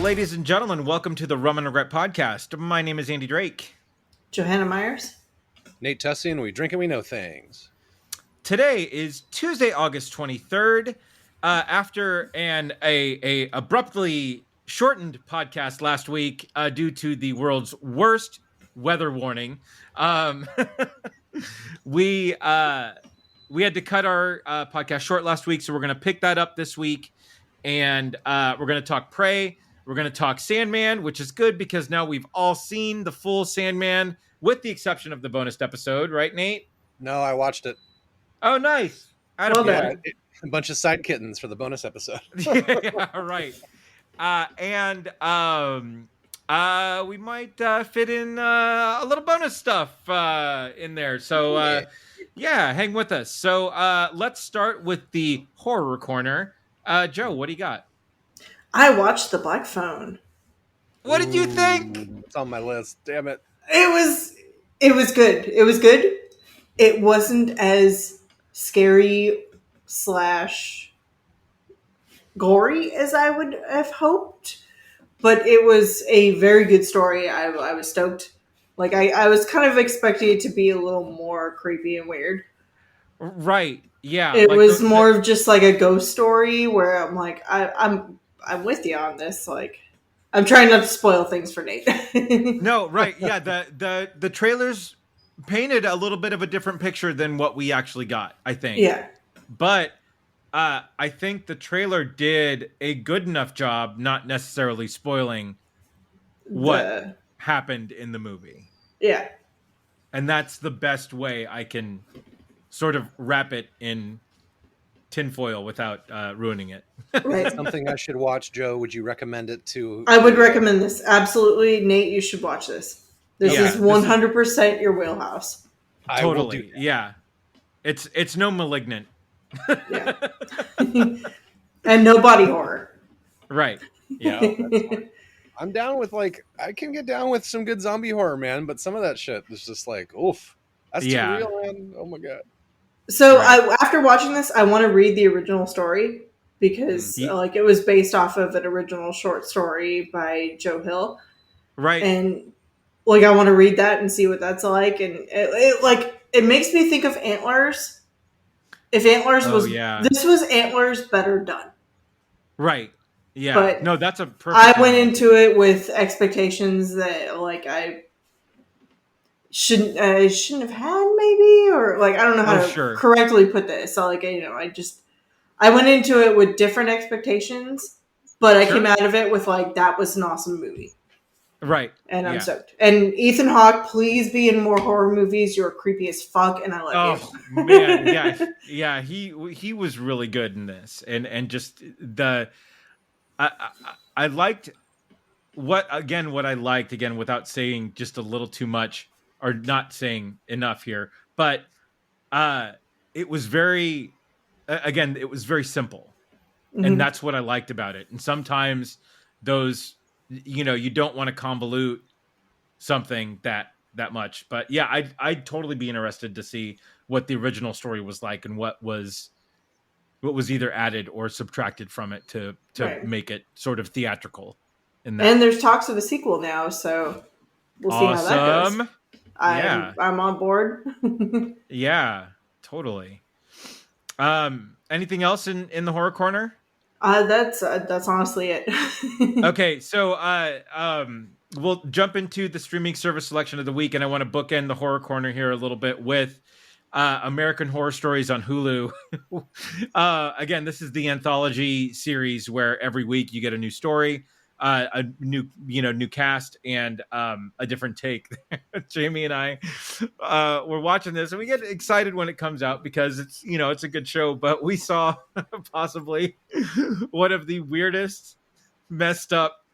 ladies and gentlemen, welcome to the Rum Regret podcast. My name is Andy Drake. Johanna Myers. Nate Tussey, and we drink and we know things. Today is Tuesday, August 23rd. After a abruptly shortened podcast last week due to the world's worst weather warning, we had to cut our podcast short last week, so we're going to pick that up this week, and we're going to talk Prey. We're going to talk Sandman, which is good because now we've all seen the full Sandman, with the exception of the bonus episode, right, Nate? No, I watched it. Oh, nice. Well done. A bunch of side kittens for the bonus episode. Yeah, right. We might fit in a little bonus stuff in there. So, yeah, hang with us. So let's start with the horror corner. Joe, what do you got? I watched The Black Phone. What did you think? It's on my list. Damn it. It was good. It was good. It wasn't as scary / gory as I would have hoped, but it was a very good story. I was stoked. Like I was kind of expecting it to be a little more creepy and weird. Right. Yeah. It was more of just like a ghost story where I'm like, I'm with you on this. Like, I'm trying not to spoil things for Nate. No, right. Yeah. The trailers painted a little bit of a different picture than what we actually got, I think. Yeah. But I think the trailer did a good enough job, not necessarily spoiling what happened in the movie. Yeah. And that's the best way I can sort of wrap it in tinfoil without ruining it. Right. Something I should watch, Joe. Would you recommend it to? I would recommend this. Absolutely. Nate, you should watch this. This is 100% your wheelhouse. Totally. Yeah. It's no Malignant. Yeah. And no body horror. Right. Yeah. I'm down with I can get down with some good zombie horror, man, but some of that shit is just like, oof. That's too real, man. Oh my God. So after watching this, I want to read the original story because it was based off of an original short story by Joe Hill. Right. And I want to read that and see what that's like. And it makes me think of Antlers. If Antlers this was Antlers better done. Right. Yeah. But no, that's a perfect. I went into it with expectations that I shouldn't have had, maybe, or I don't know how to correctly put this. So I went into it with different expectations, but I came out of it with that was an awesome movie. Right. And I'm stoked. And Ethan Hawke, please be in more horror movies. You're creepy as fuck, and I love you. Oh man, yeah, yeah. He was really good in this, and just I liked what I liked without saying just a little too much or not saying enough here, but it was very simple, and that's what I liked about it. And sometimes those, you don't want to convolute something that much, but yeah, I'd totally be interested to see what the original story was like and what was either added or subtracted from it to make it sort of theatrical. And there's talks of a sequel now, so we'll see how that goes. I'm on board. Yeah, totally. Anything else in the horror corner? That's honestly it. Okay, so we'll jump into the streaming service selection of the week, and I want to bookend the horror corner here a little bit with American Horror Stories on Hulu. Again, this is the anthology series where every week you get a new story, a new cast, and a different take. Jamie and I were watching this, and we get excited when it comes out because it's a good show. But we saw possibly one of the weirdest, messed up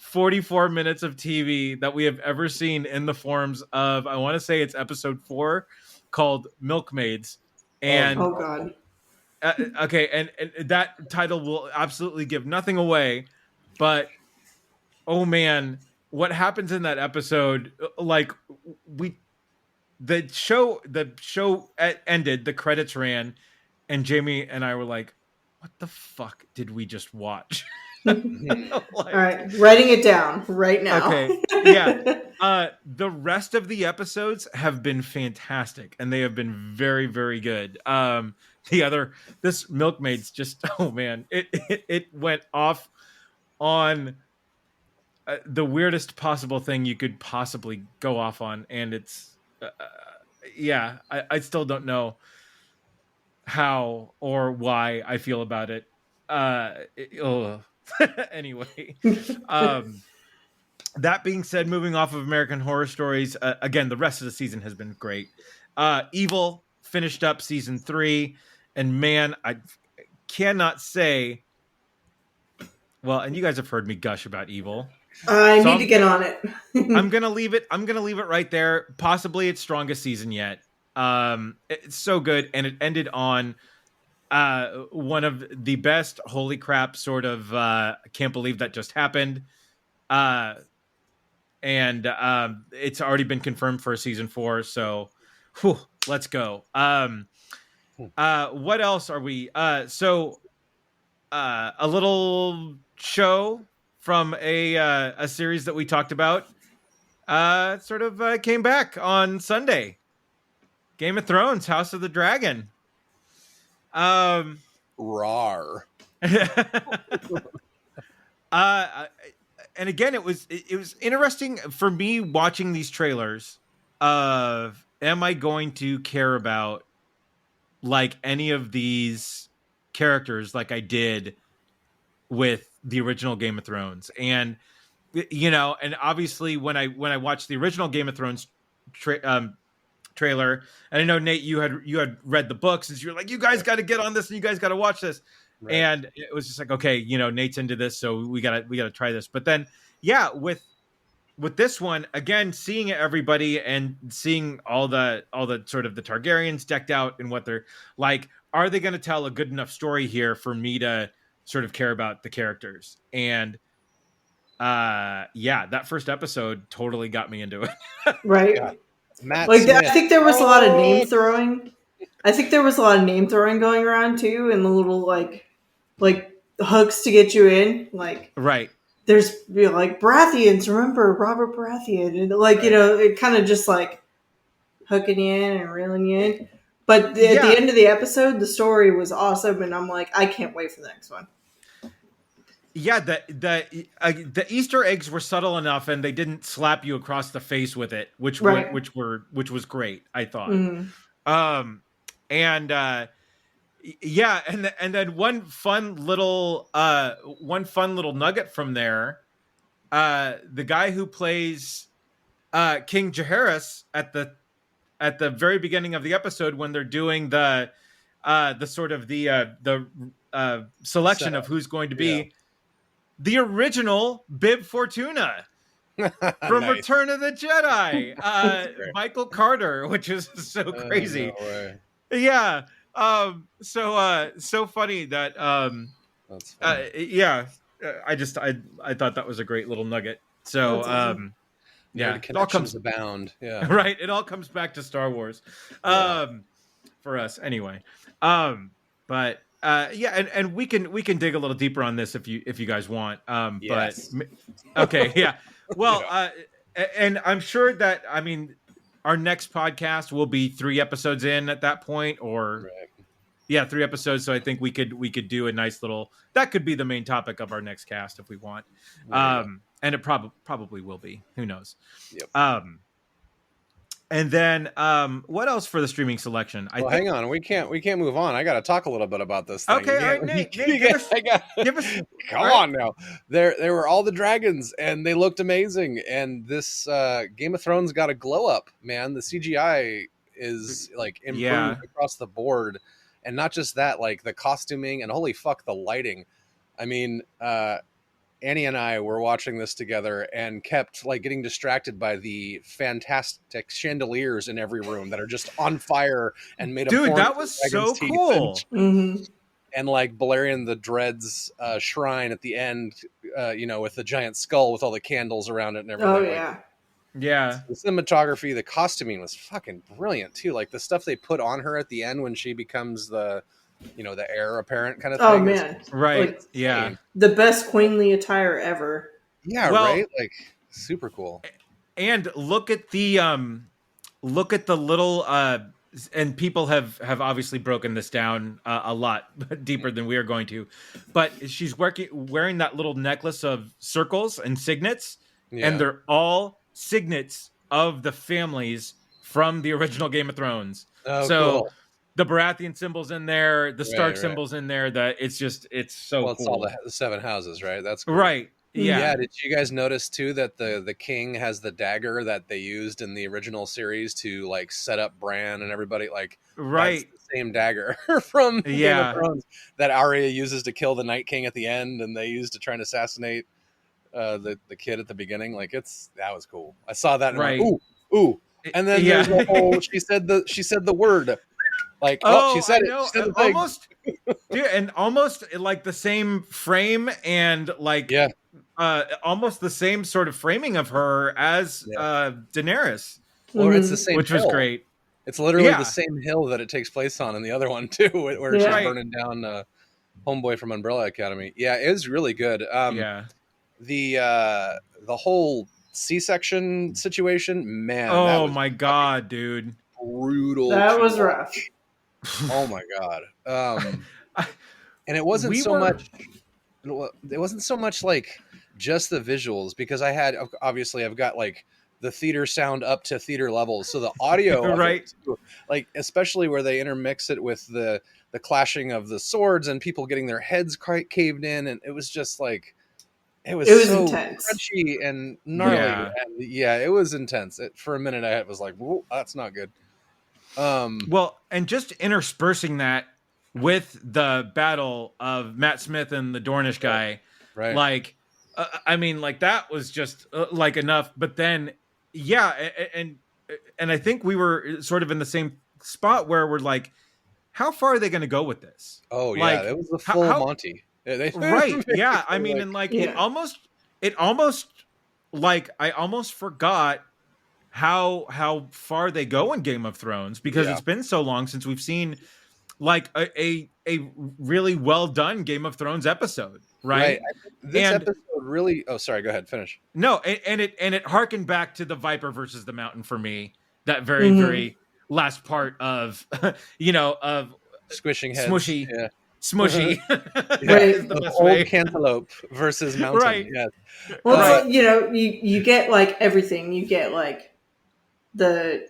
44 minutes of TV that we have ever seen in the forms of, I want to say it's episode 4, called Milkmaids. And oh God. Okay, and that title will absolutely give nothing away, but oh man, what happens in that episode? The show ended, the credits ran, and Jamie and I were like, "What the fuck did we just watch?" All right, writing it down right now. Okay, yeah. The rest of the episodes have been fantastic, and they have been very, very good. This Milkmaid's just, oh man, it went off on the weirdest possible thing you could possibly go off on, and it's yeah, I still don't know how or why I feel about it. Anyway, that being said, moving off of American Horror Stories, again, the rest of the season has been great. Evil finished up season 3, and man, I cannot say. Well, and you guys have heard me gush about Evil. I need to get on it. I'm gonna leave it right there. Possibly its strongest season yet. It's so good, and it ended on one of the best. Holy crap! Sort of. I can't believe that just happened. And it's already been confirmed for season 4. So, let's go. What else are we? A little show from a series that we talked about sort of came back on Sunday. Game of Thrones, House of the Dragon. Rawr. And again, it was interesting for me watching these trailers of, am I going to care about like any of these characters like I did with the original Game of Thrones? And and obviously when I watched the original Game of Thrones trailer, and I know Nate, you had read the books, and you're like, you guys got to get on this and you guys got to watch this. Right. And it was just like, okay, Nate's into this, so we gotta try this. But then, yeah, with this one, again, seeing everybody and seeing all the sort of the Targaryens decked out and what they're like, are they going to tell a good enough story here for me to sort of care about the characters? And that first episode totally got me into it. Right. Yeah. Matt like Smith. I think there was a lot of name throwing. I think there was a lot of name throwing going around too, and the little like hooks to get you in. Like, right. There's like Baratheons. Remember Robert Baratheon, and it kind of just like hooking you in and reeling you in. But at the end of the episode, the story was awesome, and I'm like, I can't wait for the next one. Yeah, the Easter eggs were subtle enough, and they didn't slap you across the face with it, which was great, I thought. Mm-hmm. And then one fun little nugget from there. The guy who plays King Jaehaerys at the very beginning of the episode, when they're doing the sort of the selection of who's going to be the original Bib Fortuna from Nice. Return of the Jedi, Michael Carter, which is so crazy. No way. Yeah. So funny that that's funny. I thought that was a great little nugget. So awesome. it all comes abound. Yeah. Right. It all comes back to Star Wars. For us anyway. But and we can dig a little deeper on this if you guys want. Yes. But okay, yeah. Well, and I'm sure that, I mean, our next podcast will be 3 episodes in at that point, or 3 episodes. So I think we could do a nice little, that could be the main topic of our next cast if we want. And it probably will be. Who knows? Yep. And then what else for the streaming selection? Hang on, we can't move on. I got to talk a little bit about this thing. Okay, all right, Nate, give us. Come on now. There were all the dragons, and they looked amazing. And this Game of Thrones got a glow up, man. The CGI is like improved across the board, and not just that, like the costuming and holy fuck, the lighting. I mean, Annie and I were watching this together and kept like getting distracted by the fantastic chandeliers in every room that are just on fire and made of dude, that was so cool. And like Balerion the Dread's shrine at the end, with the giant skull with all the candles around it and everything. Oh yeah. Yeah. The cinematography, the costuming was fucking brilliant too. Like the stuff they put on her at the end when she becomes the the heir apparent kind of Oh thing. man, right? like, Yeah, the best queenly attire ever. Yeah, well, right. Like super cool. and look at the little and people have obviously broken this down a lot deeper than we are going to, but she's wearing that little necklace of circles and signets, and they're all signets of the families from the original Game of Thrones. Oh, So cool. the Baratheon symbols in there, the Stark Right. symbols in there. That it's so Well, it's all cool. the 7 houses, right? That's cool. Right. Mm-hmm. Yeah. Yeah. Did you guys notice too that the king has the dagger that they used in the original series to like set up Bran and everybody? Like, Right. that's the same dagger from Game of Yeah. Thrones that Arya uses to kill the Night King at the end, and they used to try and assassinate the kid at the beginning. Like, that was cool. I saw that and Right. I'm like, ooh. And then Yeah. there's the whole she said the word. Like, she said I it. know. She said the thing. Almost, dude, and almost like the same frame and like, Yeah. almost the same sort of framing of her as Daenerys. Or it's the same which hill. was great. It's literally the same hill that it takes place on in the other one too, where she's burning down Homeboy from Umbrella Academy. Yeah, it was really good. The whole C-section situation, man. Oh my god, dude! Brutal. That was rough. Oh my god. And it wasn't much. It wasn't so much like just the visuals, because I've got like the theater sound up to theater levels, so the audio right, like especially where they intermix it with the clashing of the swords and people getting their heads quite caved in, and it was just like it was so intense, crunchy and gnarly. And it was intense. For a minute I was like, whoa, that's not good. Well, and just interspersing that with the battle of Matt Smith and the Dornish guy, right? Like, I mean, like that was just like enough. But then, and I think we were sort of in the same spot where we're like, how far are they going to go with this? Oh like, yeah, it was the full Monty. Right? Yeah, I mean, and like it almost like I almost forgot how far they go in Game of Thrones, because it's been so long since we've seen like a really well done Game of Thrones episode, right? This episode really. Oh, sorry. Go ahead. Finish. No, and it harkened back to the Viper versus the Mountain for me. That very last part of of squishing heads, smushy. Yeah. Smushy, right? Old cantaloupe versus mountain, right? Yes. Well, you get like everything. You get like the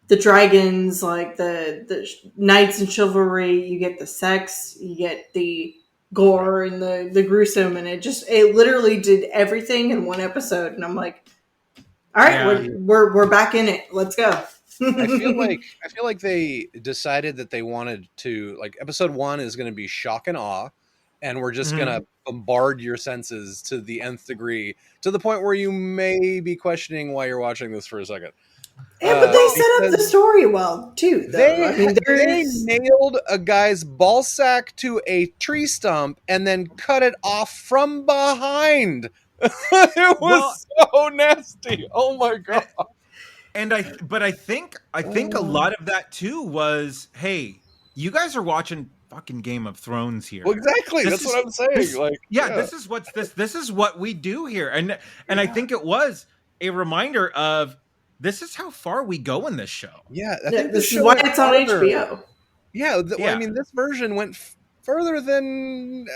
dragons, like the knights and chivalry. You get the sex. You get the gore and the gruesome, and it literally did everything in one episode. And I'm like, all right, we're back in it. Let's go. I feel like they decided that they wanted to, like, episode 1 is going to be shock and awe, and we're just going to bombard your senses to the nth degree, to the point where you may be questioning why you're watching this for a second. Yeah, but they set up the story well too. Though. They nailed a guy's ball sack to a tree stump and then cut it off from behind. It was so nasty. Oh my god. And I think a lot of that too was, hey, you guys are watching fucking Game of Thrones here. Well, exactly. That's what I'm saying. This is what we do here. And I think it was a reminder of, this is how far we go in this show. Yeah, I think this is why it's on HBO. Yeah, I mean, this version went further than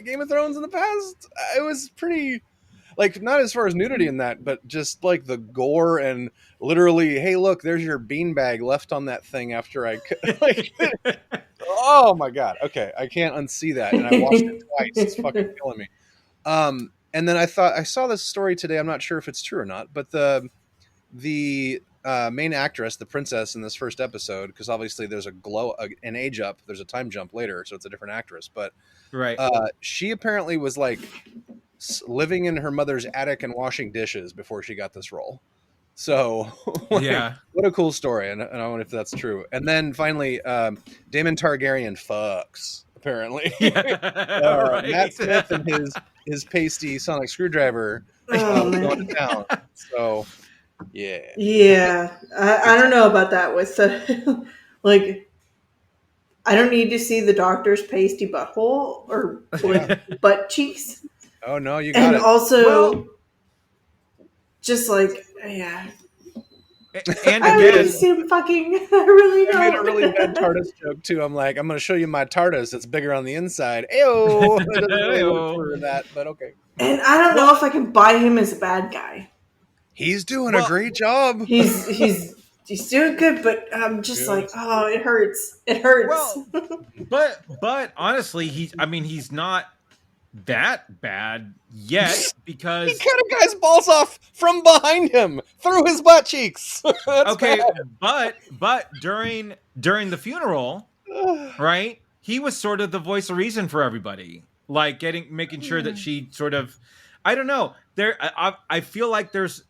Game of Thrones in the past. It was pretty, like, not as far as nudity in that, but just like the gore and literally, hey, look, there's your beanbag left on that thing after I. Oh my god! Okay, I can't unsee that, and I watched it twice. It's fucking killing me. And then I saw this story today. I'm not sure if it's true or not, but the main actress, the princess in this first episode, because obviously there's an age up, there's a time jump later, so it's a different actress. But she apparently was like living in her mother's attic and washing dishes before she got this role. So what a cool story, and I wonder if that's true. And then finally, Daemon Targaryen fucks, apparently. Matt Smith and his pasty sonic screwdriver going to town. So I don't know about that with the like. I don't need to see the doctor's pasty butthole or like butt cheeks. Oh no, you got and it. Also, just like yeah. And I again, really see him fucking. I really don't. I made a really bad TARDIS joke too. I'm like, I'm going to show you my TARDIS. It's bigger on the inside. Ayo! It doesn't really look for that, but okay. And I don't know if I can buy him as a bad guy. He's doing a great job. He's doing good, but I'm just like, oh, it hurts. It hurts. Well, but honestly, he's not that bad yet because he cut a guy's balls off from behind him through his butt cheeks. Okay, bad. but during the funeral, right? He was sort of the voice of reason for everybody, like making sure that she sort of, I don't know. I feel like there's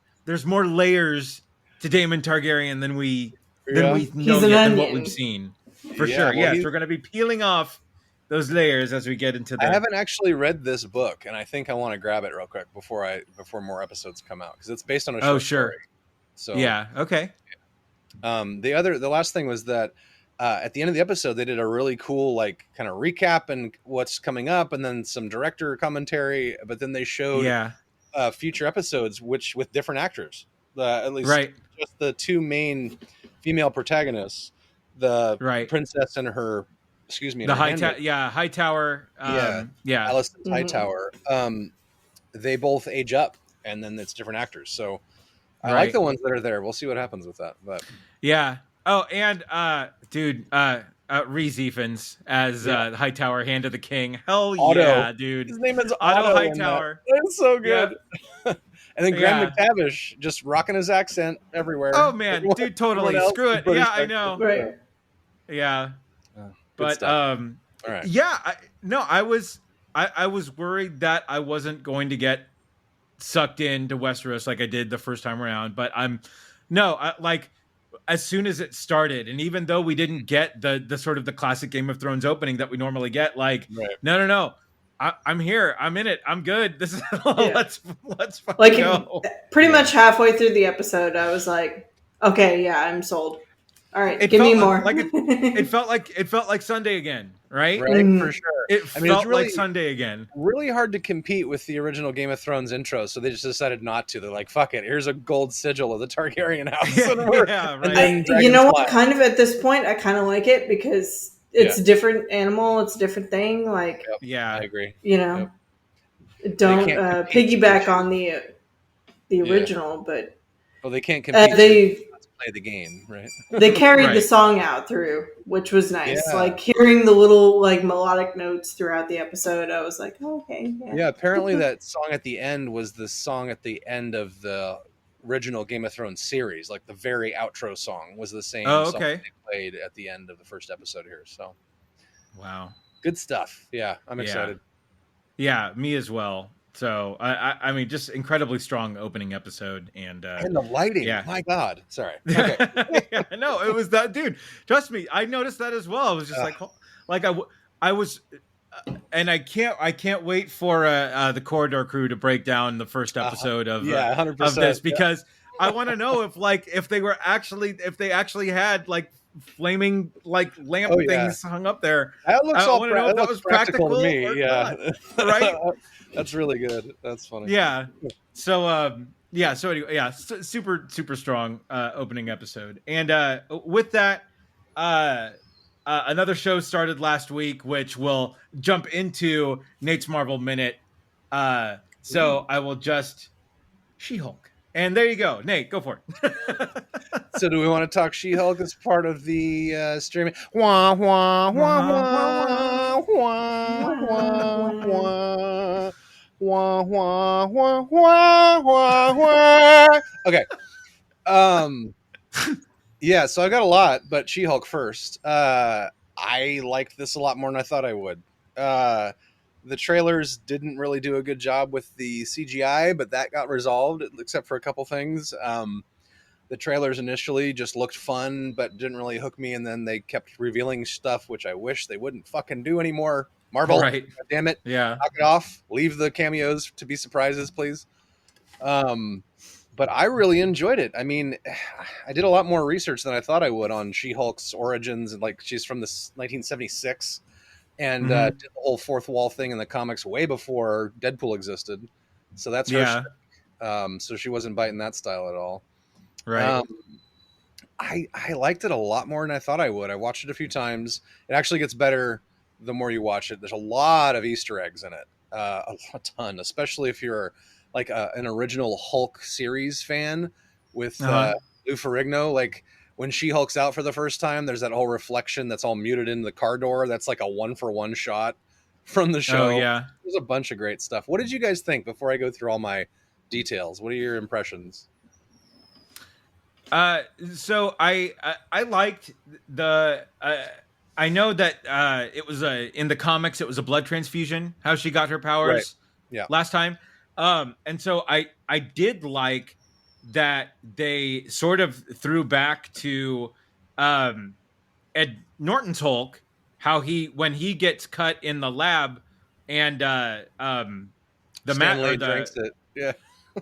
more layers to Daemon Targaryen than we know yet than what we've seen. For sure. Well, yes, we're going to be peeling off those layers as we get into I haven't actually read this book, and I think I want to grab it real quick before more episodes come out, because it's based on a short story. So yeah, okay. The last thing was that at the end of the episode, they did a really cool like kind of recap and what's coming up, and then some director commentary. But then they showed future episodes, which with different actors. At least just the two main female protagonists, the princess and her. Excuse me. The Hightower. Alicent Hightower. They both age up, and then it's different actors. So I like the ones that are there. We'll see what happens with that. But yeah. Oh, and dude, Rhys Ifans as Hightower, Hand of the King. Hell yeah, dude. His name is Otto Hightower. That's so good. Yeah. And then Graham McTavish just rocking his accent everywhere. Oh man, dude, totally. Screw it. Yeah, I know. Right. Yeah. But all right. Yeah, I was worried that I wasn't going to get sucked into Westeros like I did the first time around, but like as soon as it started, and even though we didn't get the sort of the classic Game of Thrones opening that we normally get, like no, I'm here, I'm in it, I'm good. This is let's fucking go. Pretty much halfway through the episode, I was like, okay, yeah, I'm sold. All right, give me more. It felt like Sunday again, right? Right, for sure. It felt really, like Sunday again. Really hard to compete with the original Game of Thrones intro, so they just decided not to. They're like, "Fuck it, here's a gold sigil of the Targaryen house." You know what? Kind of at this point, I kind of like it because it's a different animal, it's a different thing. Like, I agree. You know, don't piggyback on the original, but they can't compete. Play the game, right? They carried the song out through, which was nice. Yeah. Like hearing the little like melodic notes throughout the episode, I was like, oh, okay. Yeah, apparently that song at the end was the song at the end of the original Game of Thrones series. Like the very outro song was the same song they played at the end of the first episode here. So, wow, good stuff. Yeah, I'm excited. Yeah, me as well. So I mean, just incredibly strong opening episode, and the lighting. Yeah. My God, sorry. Okay. No, it was that, dude. Trust me, I noticed that as well. I was just I was, and I can't wait for the Corridor crew to break down the first episode of this, because I want to know if they actually had like flaming like lamp things hung up there. That looks I want to know if that was practical to me. Yeah, right. That's really good. That's funny. Yeah. So So anyway, super strong opening episode, and with that, another show started last week, which will jump into Nate's Marvel Minute. So I will just She-Hulk. And there you go. Nate, go for it. So do we want to talk She-Hulk as part of the streaming? Wah, wah, wah, wah, wah, wah, wah. Wah, wah, wah, wah, wah, wah. Okay. Yeah, so I got a lot, but She-Hulk first. I liked this a lot more than I thought I would. The trailers didn't really do a good job with the CGI, but that got resolved, except for a couple things. The trailers initially just looked fun, but didn't really hook me, and then they kept revealing stuff, which I wish they wouldn't fucking do anymore. Marvel, God damn it. Yeah. Knock it off. Leave the cameos to be surprises, please. but I really enjoyed it. I mean, I did a lot more research than I thought I would on She-Hulk's origins, and like she's from this 1976, and did the whole fourth wall thing in the comics way before Deadpool existed. So that's her. So she wasn't biting that style at all. Right. I liked it a lot more than I thought I would. I watched it a few times. It actually gets better the more you watch it. There's a lot of Easter eggs in it, a ton, especially if you're like an original Hulk series fan with Lou Ferrigno. Like when she hulks out for the first time, there's that whole reflection that's all muted into the car door. That's like a 1-for-1 shot from the show. Oh, yeah. There's a bunch of great stuff. What did you guys think before I go through all my details? What are your impressions? So I liked the I know that it was in the comics it was a blood transfusion how she got her powers last time. And so I did like that they sort of threw back to Ed Norton's Hulk, how when he gets cut in the lab and the Stanley drinks it. Yeah.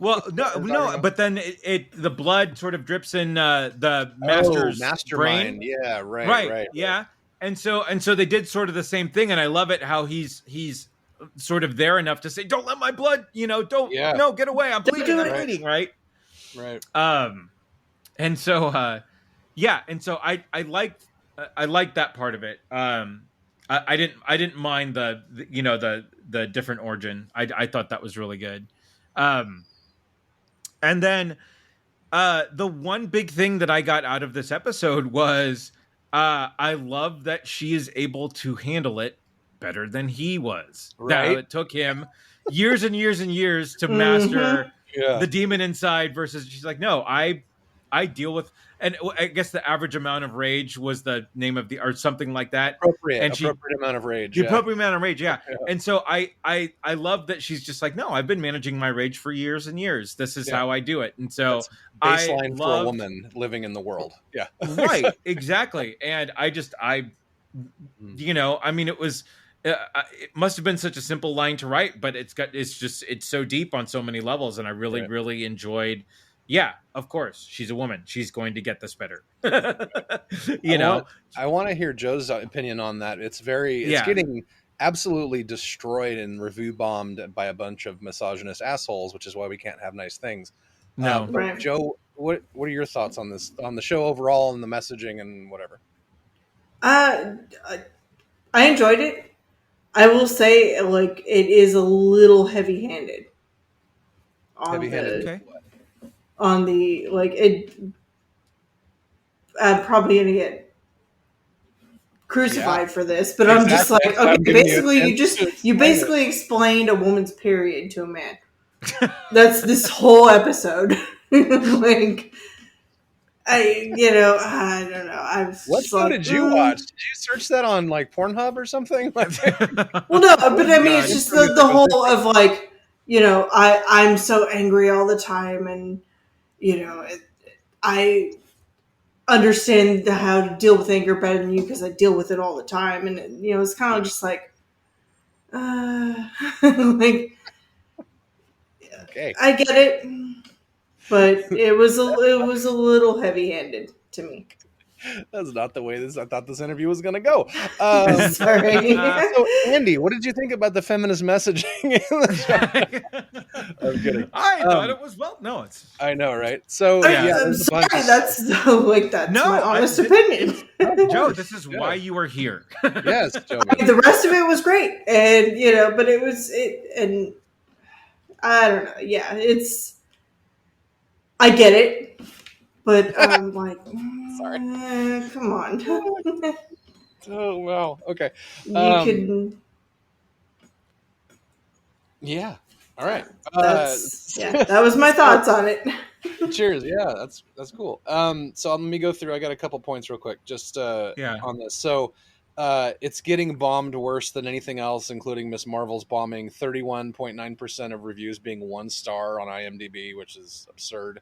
Well, no, but then the blood sort of drips in the master's mastermind. brain. Yeah, right. Yeah, and so they did sort of the same thing, and I love it how he's sort of there enough to say, "Don't let my blood, no, get away, I'm bleeding, right? Right. And so I liked that part of it. I didn't mind the different origin. I thought that was really good. And then the one big thing that I got out of this episode was I love that she is able to handle it better than he was. Right. Now, it took him years and years and years to master the demon inside versus she's like, no, I deal with, and I guess the average amount of rage was the name of or something like that. Appropriate amount of rage. The appropriate amount of rage, yeah. And so I love that she's just like, no, I've been managing my rage for years and years. This is how I do it. And so that's baseline for a woman living in the world. Yeah. Right, exactly. And I mean, it was it must have been such a simple line to write, but it's so deep on so many levels, and I really enjoyed. Yeah, of course. She's a woman. She's going to get this better. I want to hear Joe's opinion on that. It's getting absolutely destroyed and review bombed by a bunch of misogynist assholes, which is why we can't have nice things. No. But Joe, what are your thoughts on this, on the show overall and the messaging and whatever? I enjoyed it. I will say, like, it is a little heavy-handed. Okay. On the, like, it, I'm probably gonna get crucified for this, but I'm just like, okay, basically you basically explained a woman's period to a man. That's this whole episode. Like, I don't know. What show did you watch? Did you search that on like Pornhub or something? Well, no, but I mean, it's just the whole of like, I'm so angry all the time, and I understand how to deal with anger better than you because I deal with it all the time, and it's kind of just like, like, okay, I get it, but it was a little heavy-handed to me. That's not the way I thought this interview was going to go. Sorry. So, Andy, what did you think about the feminist messaging in the show? I'm kidding. I thought it was I know, right? So, I'm sorry. That's my honest opinion. Joe, this is why you are here. Yes, Joe. The rest of it was great, and but and I don't know. Yeah, I get it, but I'm like, sorry. Come on. Oh wow. Okay. You could. Yeah. All right. That was my thoughts on it. Cheers. Yeah, that's cool. So let me go through. I got a couple points real quick, just on this. So, it's getting bombed worse than anything else, including Miss Marvel's bombing. 31.9% of reviews being 1 star on IMDb, which is absurd.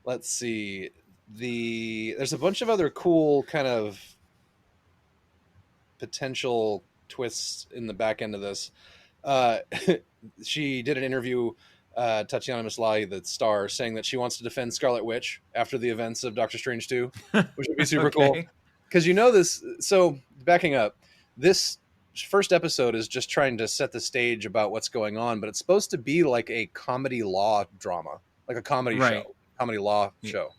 Let's see. There's a bunch of other cool kind of potential twists in the back end of this. She did an interview Tatiana Maslany, the star, saying that she wants to defend Scarlet Witch after the events of Doctor Strange 2, which would be super cool. Because this. So backing up, this first episode is just trying to set the stage about what's going on, but it's supposed to be like a comedy law drama, like a comedy show, comedy law show,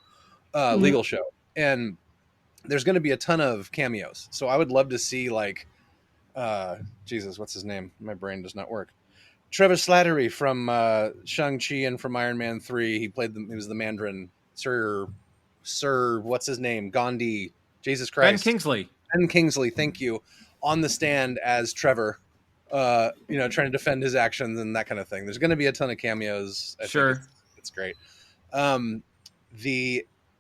legal show. And there's going to be a ton of cameos. So I would love to see like, Jesus, what's his name? My brain does not work. Trevor Slattery from Shang-Chi and from Iron Man 3. He was the Mandarin. Sir, what's his name? Gandhi. Jesus Christ. Ben Kingsley, thank you. On the stand as Trevor, trying to defend his actions and that kind of thing. There's going to be a ton of cameos. I think it's great.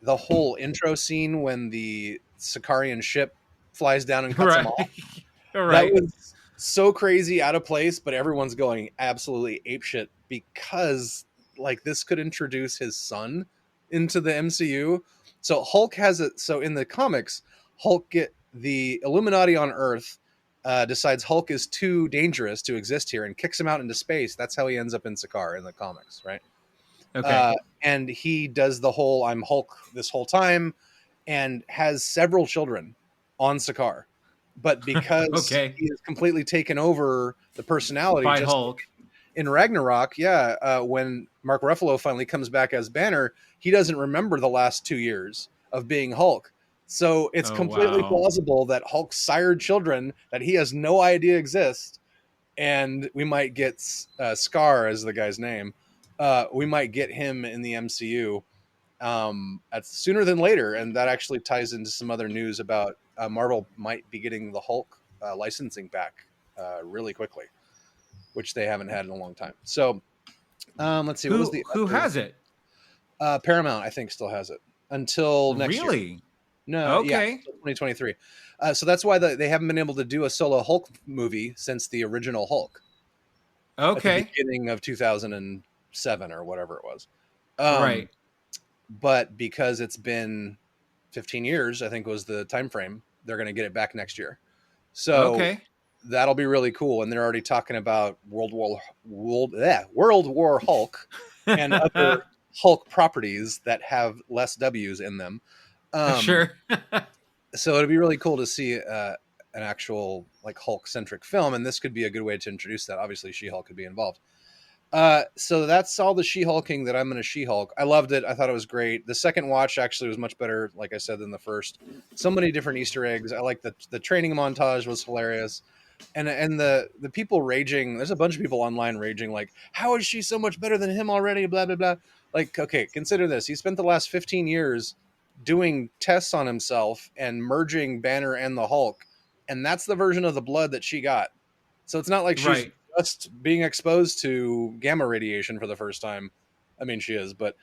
The whole intro scene when the Sicarian ship flies down and cuts him off. That was so crazy, out of place, but everyone's going absolutely apeshit because like this could introduce his son into the MCU. So Hulk has it. So in the comics, the Illuminati on Earth decides Hulk is too dangerous to exist here and kicks him out into space. That's how he ends up in Sakaar in the comics, right? Okay. And he does the whole I'm Hulk this whole time and has several children on Sakaar. But because he has completely taken over the personality by Hulk in Ragnarok, when Mark Ruffalo finally comes back as Banner, he doesn't remember the last 2 years of being Hulk. So it's completely plausible that Hulk sired children that he has no idea exist, and we might get Scar as the guy's name. We might get him in the MCU sooner than later, and that actually ties into some other news about Marvel might be getting the Hulk licensing back really quickly, which they haven't had in a long time. So let's see. Who has it? Paramount, I think, still has it until next year. Really? No. Okay. 2023. So that's why they haven't been able to do a solo Hulk movie since the original Hulk. Okay. At the beginning of 2007 or whatever it was. Right. But because it's been 15 years, I think was the time frame, they're going to get it back next year. So that'll be really cool. And they're already talking about World War Hulk and other Hulk properties that have less W's in them. Sure. So it'd be really cool to see an actual like Hulk centric film. And this could be a good way to introduce that. Obviously She-Hulk could be involved. So that's all the She-Hulking that I'm going to She-Hulk. I loved it. I thought it was great. The second watch actually was much better, like I said, than the first. So many different Easter eggs. I like the training montage was hilarious. And the people raging, there's a bunch of people online raging like, how is she so much better than him already? Blah, blah, blah. Like, okay, consider this. He spent the last 15 years doing tests on himself and merging Banner and the Hulk. And that's the version of the blood that she got. So it's not like she's just being exposed to gamma radiation for the first time. I mean, she is, but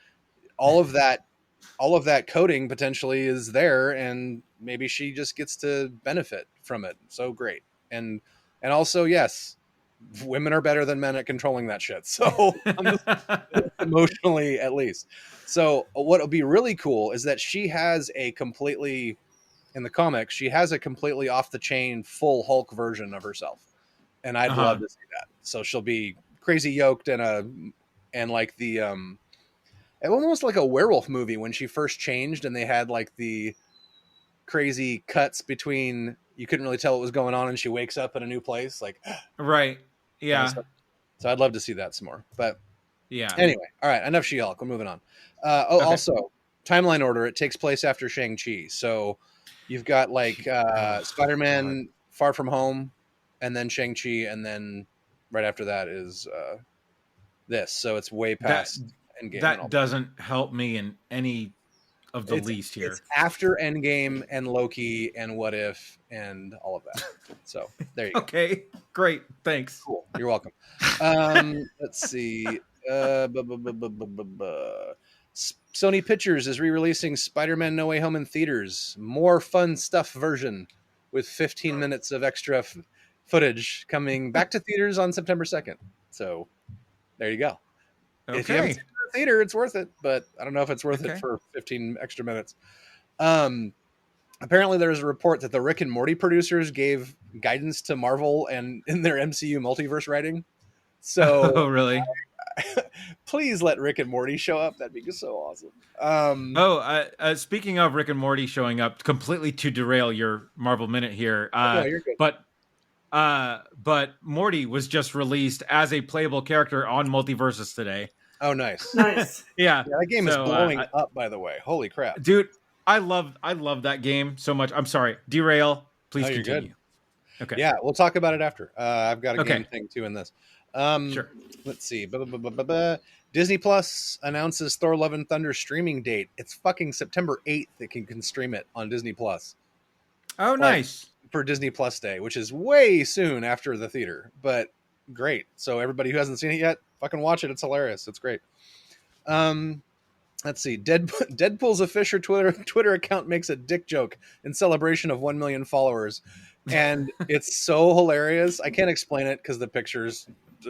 all of that coding potentially is there, and maybe she just gets to benefit from it. So great. And also, yes, women are better than men at controlling that shit. So emotionally, at least. So what would be really cool is that she has in the comics, she has a completely off the chain full Hulk version of herself. And I'd love to see that. So she'll be crazy yoked and like the almost like a werewolf movie when she first changed, and they had like the crazy cuts between you couldn't really tell what was going on, and she wakes up in a new place. Like right. Yeah. So I'd love to see that some more. But yeah. Anyway, all right, enough She-Hulk. We're moving on. Also, timeline order, it takes place after Shang-Chi. So you've got like Spider-Man Far From Home, and then Shang-Chi, and then right after that is this. So it's way past Endgame. That doesn't help me in any of the least here. It's after Endgame and Loki and What If and all of that. So there you go. Okay, great. Thanks. Cool. You're welcome. Let's see. Sony Pictures is re-releasing Spider-Man No Way Home in theaters. More fun stuff version with 15 minutes of extra footage coming back to theaters on September 2nd. So there you go. Okay. If you haven't seen it in the theater, it's worth it, but I don't know if it's worth it for 15 extra minutes. Apparently there's a report that the Rick and Morty producers gave guidance to Marvel and in their MCU multiverse writing. So really? Please let Rick and Morty show up. That'd be so awesome. Speaking of Rick and Morty showing up, completely to derail your Marvel Minute here. No, you're good. But Morty was just released as a playable character on Multiversus today. Oh, nice. Nice. Yeah, that game is blowing up, by the way. Holy crap. Dude, I love that game so much. I'm sorry. Derail, please continue. Good. Okay. Yeah, we'll talk about it after. I've got a game thing too in this. Sure. Let's see. Disney Plus announces Thor: Love and Thunder streaming date. It's fucking September 8th. It can stream it on Disney Plus. Oh, nice. For Disney Plus Day, which is way soon after the theater, but great. So everybody who hasn't seen it yet, fucking watch it. It's hilarious. It's great. Let's see. Deadpool's official Twitter account makes a dick joke in celebration of 1 million followers. And it's so hilarious. I can't explain it because the picture's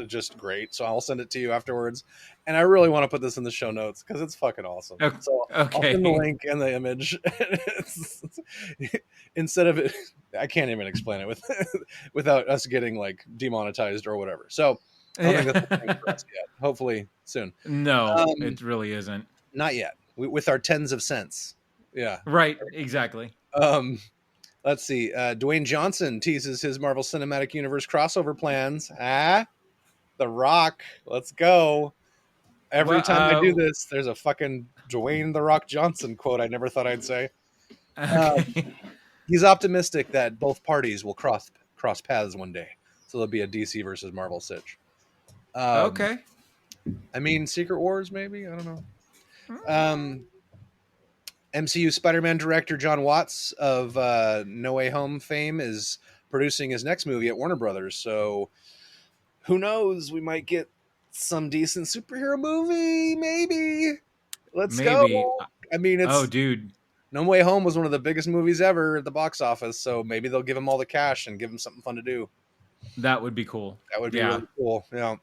just great. So I'll send it to you afterwards. And I really want to put this in the show notes because it's fucking awesome. Okay. So I'll send the link and the image. Instead of it, I can't even explain it without us getting like demonetized or whatever. So I don't think that's the thing for us yet. Hopefully soon. No, it really isn't. Not yet. With our tens of cents. Yeah. Right. Exactly. Let's see. Dwayne Johnson teases his Marvel Cinematic Universe crossover plans. The Rock. Let's go. Every time I do this, there's a fucking Dwayne The Rock Johnson quote I never thought I'd say. He's optimistic that both parties will cross paths one day. So there'll be a DC versus Marvel sitch. Okay. I mean, Secret Wars, maybe? I don't know. MCU Spider-Man director John Watts of No Way Home fame is producing his next movie at Warner Brothers. So who knows? We might get some decent superhero movie, maybe. Let's go. I mean, dude. No Way Home was one of the biggest movies ever at the box office. So maybe they'll give him all the cash and give him something fun to do. That would be cool. That would be really cool. Yeah.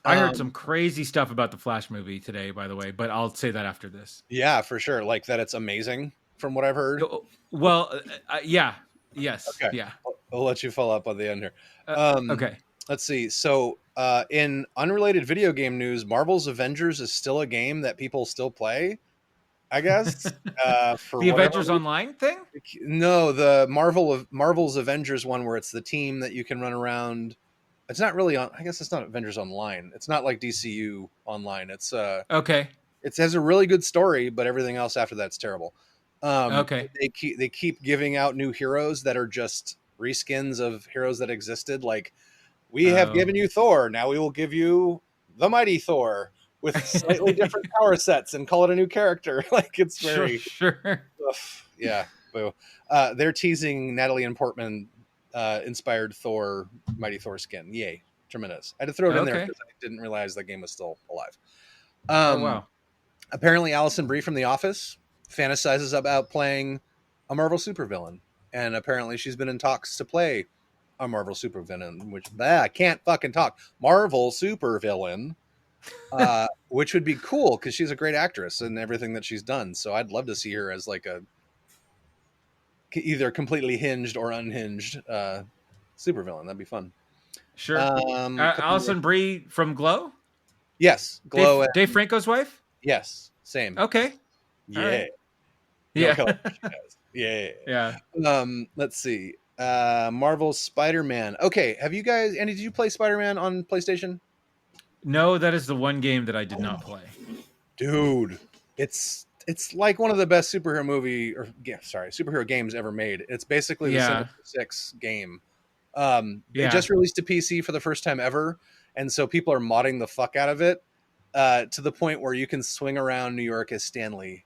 I heard some crazy stuff about the Flash movie today, by the way, but I'll say that after this. Yeah, for sure. Like that it's amazing from what I've heard. Well, yeah. Yes. Okay. Yeah. I'll let you follow up on the end here. Okay. Let's see. So in unrelated video game news, Marvel's Avengers is still a game that people still play, I guess. For the Avengers Online thing? No, the Marvel's Avengers one where it's the team that you can run around. It's not really on. I guess it's not Avengers Online. It's not like DCU Online. It's okay. It has a really good story, but everything else after that's terrible. Okay. They keep giving out new heroes that are just reskins of heroes that existed. Like, we have given you Thor, now we will give you the Mighty Thor with slightly different power sets and call it a new character. Like, it's very sure. Yeah. Boo. They're teasing Natalie and Portman inspired Thor, Mighty Thor skin. Yay. Tremendous. I had to throw it in there because I didn't realize that game was still alive. Wow. Apparently Alison Brie from The Office fantasizes about playing a Marvel supervillain. And apparently she's been in talks to play a Marvel supervillain, which I can't fucking talk. Marvel supervillain, which would be cool because she's a great actress in everything that she's done. So I'd love to see her as like a either completely hinged or unhinged supervillain. That'd be fun. Sure. Alison Brie from Glow? Yes. Glow. Dave Franco's wife? Yes. Same. Okay. Yeah. Right. Yeah. Yeah. Let's see. Marvel's Spider-Man. Okay. Have you guys, Andy, did you play Spider-Man on PlayStation? No, that is the one game that I did not play. Dude, it's like one of the best superhero games ever made. It's basically the Sinister Six game. They just released a PC for the first time ever, and so people are modding the fuck out of it to the point where you can swing around New York as Stan Lee.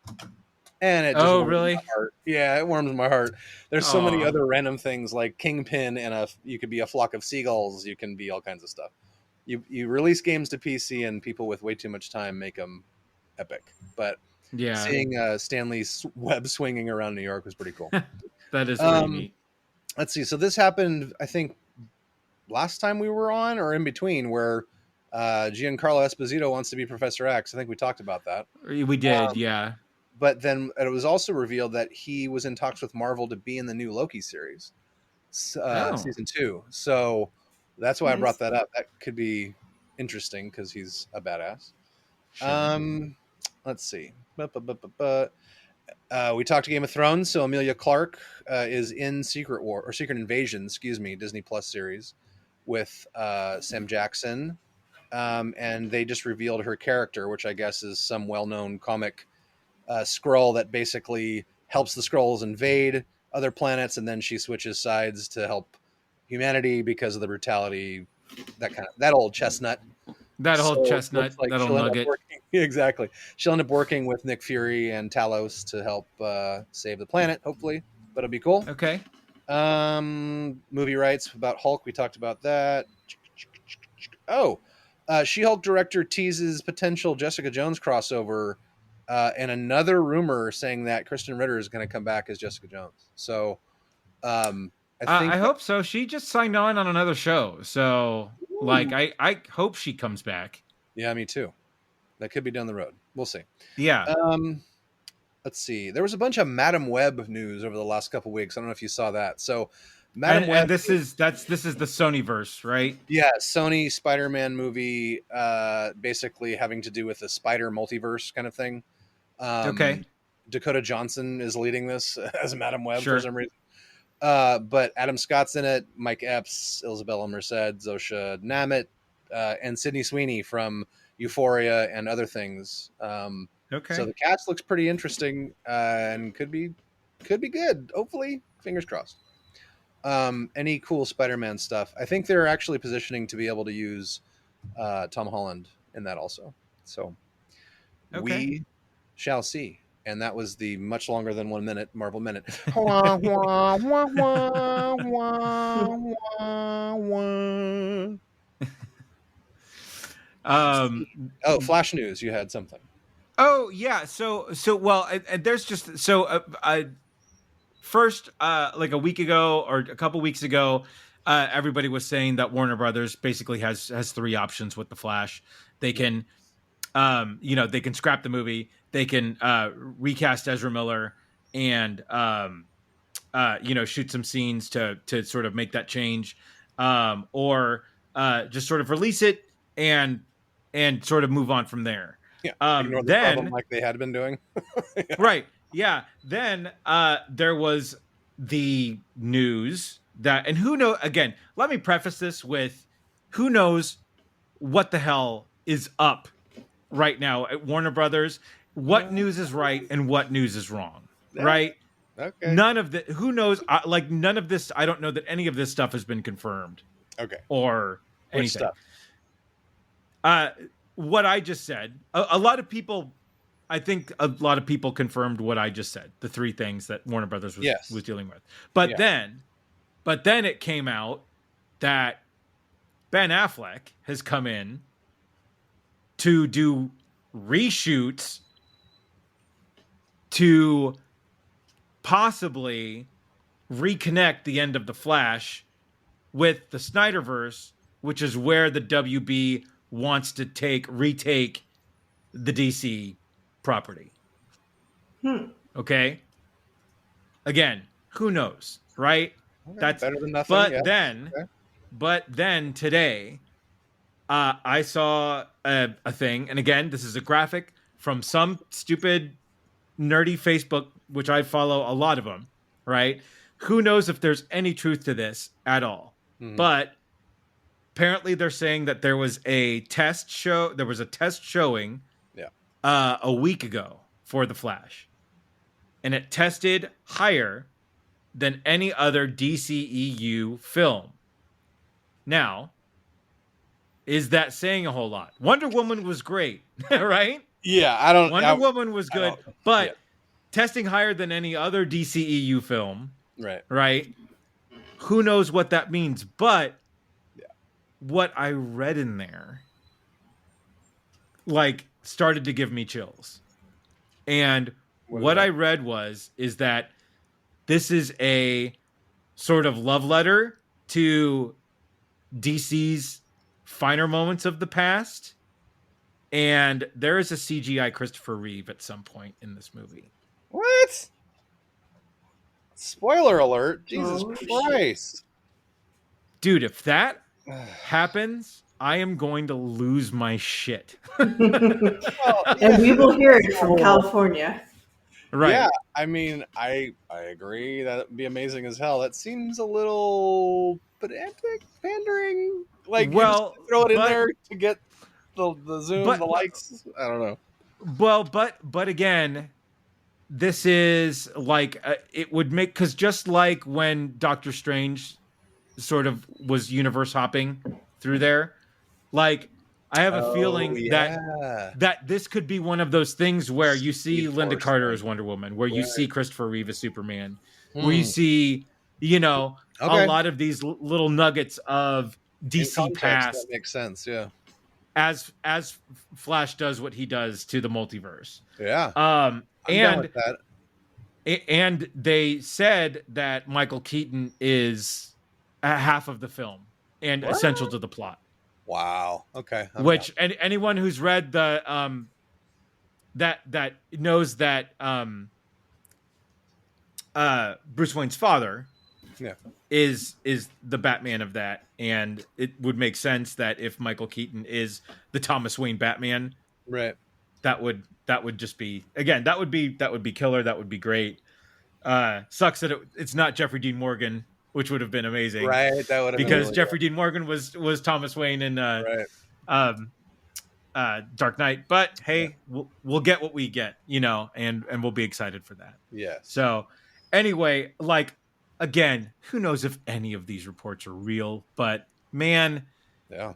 And it just warms really? my heart. Yeah, it warms my heart. There's so many other random things like Kingpin and you could be a flock of seagulls. You can be all kinds of stuff. You release games to PC and people with way too much time make them epic. But seeing Stan Lee's web swinging around New York was pretty cool. That is really neat. Let's see. So this happened, I think, last time we were on or in between, where Giancarlo Esposito wants to be Professor X. I think we talked about that. We did, yeah. But then it was also revealed that he was in talks with Marvel to be in the new Loki series, season 2. So that's why I brought that up. That could be interesting because he's a badass. Sure. Let's see. We talked to Game of Thrones, so Emilia Clarke is in Secret Invasion, Disney Plus series with Sam Jackson, and they just revealed her character, which I guess is some well-known comic Skrull that basically helps the Skrulls invade other planets, and then she switches sides to help humanity because of the brutality. That old chestnut. That whole chestnut, like that old nugget. Exactly. She'll end up working with Nick Fury and Talos to help save the planet, hopefully. But it'll be cool. Okay. Movie rights about Hulk. We talked about that. Oh, She-Hulk director teases potential Jessica Jones crossover, and another rumor saying that Kristen Ritter is going to come back as Jessica Jones. So, I hope so. She just signed on another show, so like I hope she comes back. Yeah, me too. That could be down the road. We'll see. Yeah. Let's see. There was a bunch of Madam Web news over the last couple of weeks. I don't know if you saw that. So, Madam Web. And this is the Sonyverse, right? Yeah, Sony Spider-Man movie, basically having to do with the spider multiverse kind of thing. Okay. Dakota Johnson is leading this as Madam Web for some reason. But Adam Scott's in it, Mike Epps, Isabella Merced, Zosha Namit, and Sydney Sweeney from Euphoria and other things. Okay. So the cast looks pretty interesting and could be good. Hopefully, fingers crossed. Any cool Spider-Man stuff? I think they're actually positioning to be able to use Tom Holland in that also. So we shall see. And that was the much longer than 1 minute Marvel Minute. Flash news. You had something. Oh yeah. So well, there's just first, like a week ago or a couple weeks ago, everybody was saying that Warner Brothers basically has 3 options with the Flash. They can, they can scrap the movie. They can recast Ezra Miller and shoot some scenes to sort of make that change, or just sort of release it and sort of move on from there. Yeah, ignore the problem like they had been doing. Yeah. Right. Yeah. Then there was the news that, and who knows, again, let me preface this with who knows what the hell is up right now at Warner Brothers. What news is right and what news is wrong, right? Okay. None of the, who knows, none of this, I don't know that any of this stuff has been confirmed. Okay. Or anything. Which stuff? What I just said, a lot of people, I think a lot of people confirmed what I just said, the 3 things that Warner Brothers was dealing with. But then it came out that Ben Affleck has come in to do reshoots to possibly reconnect the end of the Flash with the Snyderverse, which is where the WB wants to retake the DC property. Okay. Again, who knows, right? Okay, that's better than nothing. But then today, I saw a thing, and again, this is a graphic from some stupid nerdy Facebook, which I follow a lot of them, right? Who knows if there's any truth to this at all? But apparently they're saying that there was a test showing a week ago for the Flash, and it tested higher than any other DCEU film. Now, is that saying a whole lot? Wonder Woman was great, right? Yeah, Wonder Woman was good, but testing higher than any other DCEU film, right? Who knows what that means? But what I read in there, started to give me chills. And what I read is that this is a sort of love letter to DC's finer moments of the past. And there is a CGI Christopher Reeve at some point in this movie. What? Spoiler alert. Jesus Christ. Dude, if that happens, I am going to lose my shit. And we will hear it from California. Right. Yeah, I mean, I agree that it'd be amazing as hell. That seems a little pedantic, pandering. Like you're just gonna throw it in there to get the zoom, the likes. I don't know. Well, but again, this is like it would make, because just like when Doctor Strange sort of was universe hopping through there, like I have a feeling that this could be one of those things where you see Linda Carter as Wonder Woman, where you see Christopher Reeve as Superman, where you see, you know, a lot of these little nuggets of DC past. That makes sense, yeah. As Flash does what he does to the multiverse. Yeah. I'm down with that. And they said that Michael Keaton is half of the film and essential to the plot. Wow. Okay. Which anyone who's read the that knows that Bruce Wayne's father is the Batman of that, and it would make sense that if Michael Keaton is the Thomas Wayne Batman, right, that would just be, again, that would be killer. That would be great. Sucks that it's not Jeffrey Dean Morgan, which would have been amazing, right? That would have because really Jeffrey Dean Morgan was Thomas Wayne in Dark Knight. But hey, we'll get what we get, you know, and we'll be excited for that. Yes. So anyway, like, again, who knows if any of these reports are real, but man, yeah,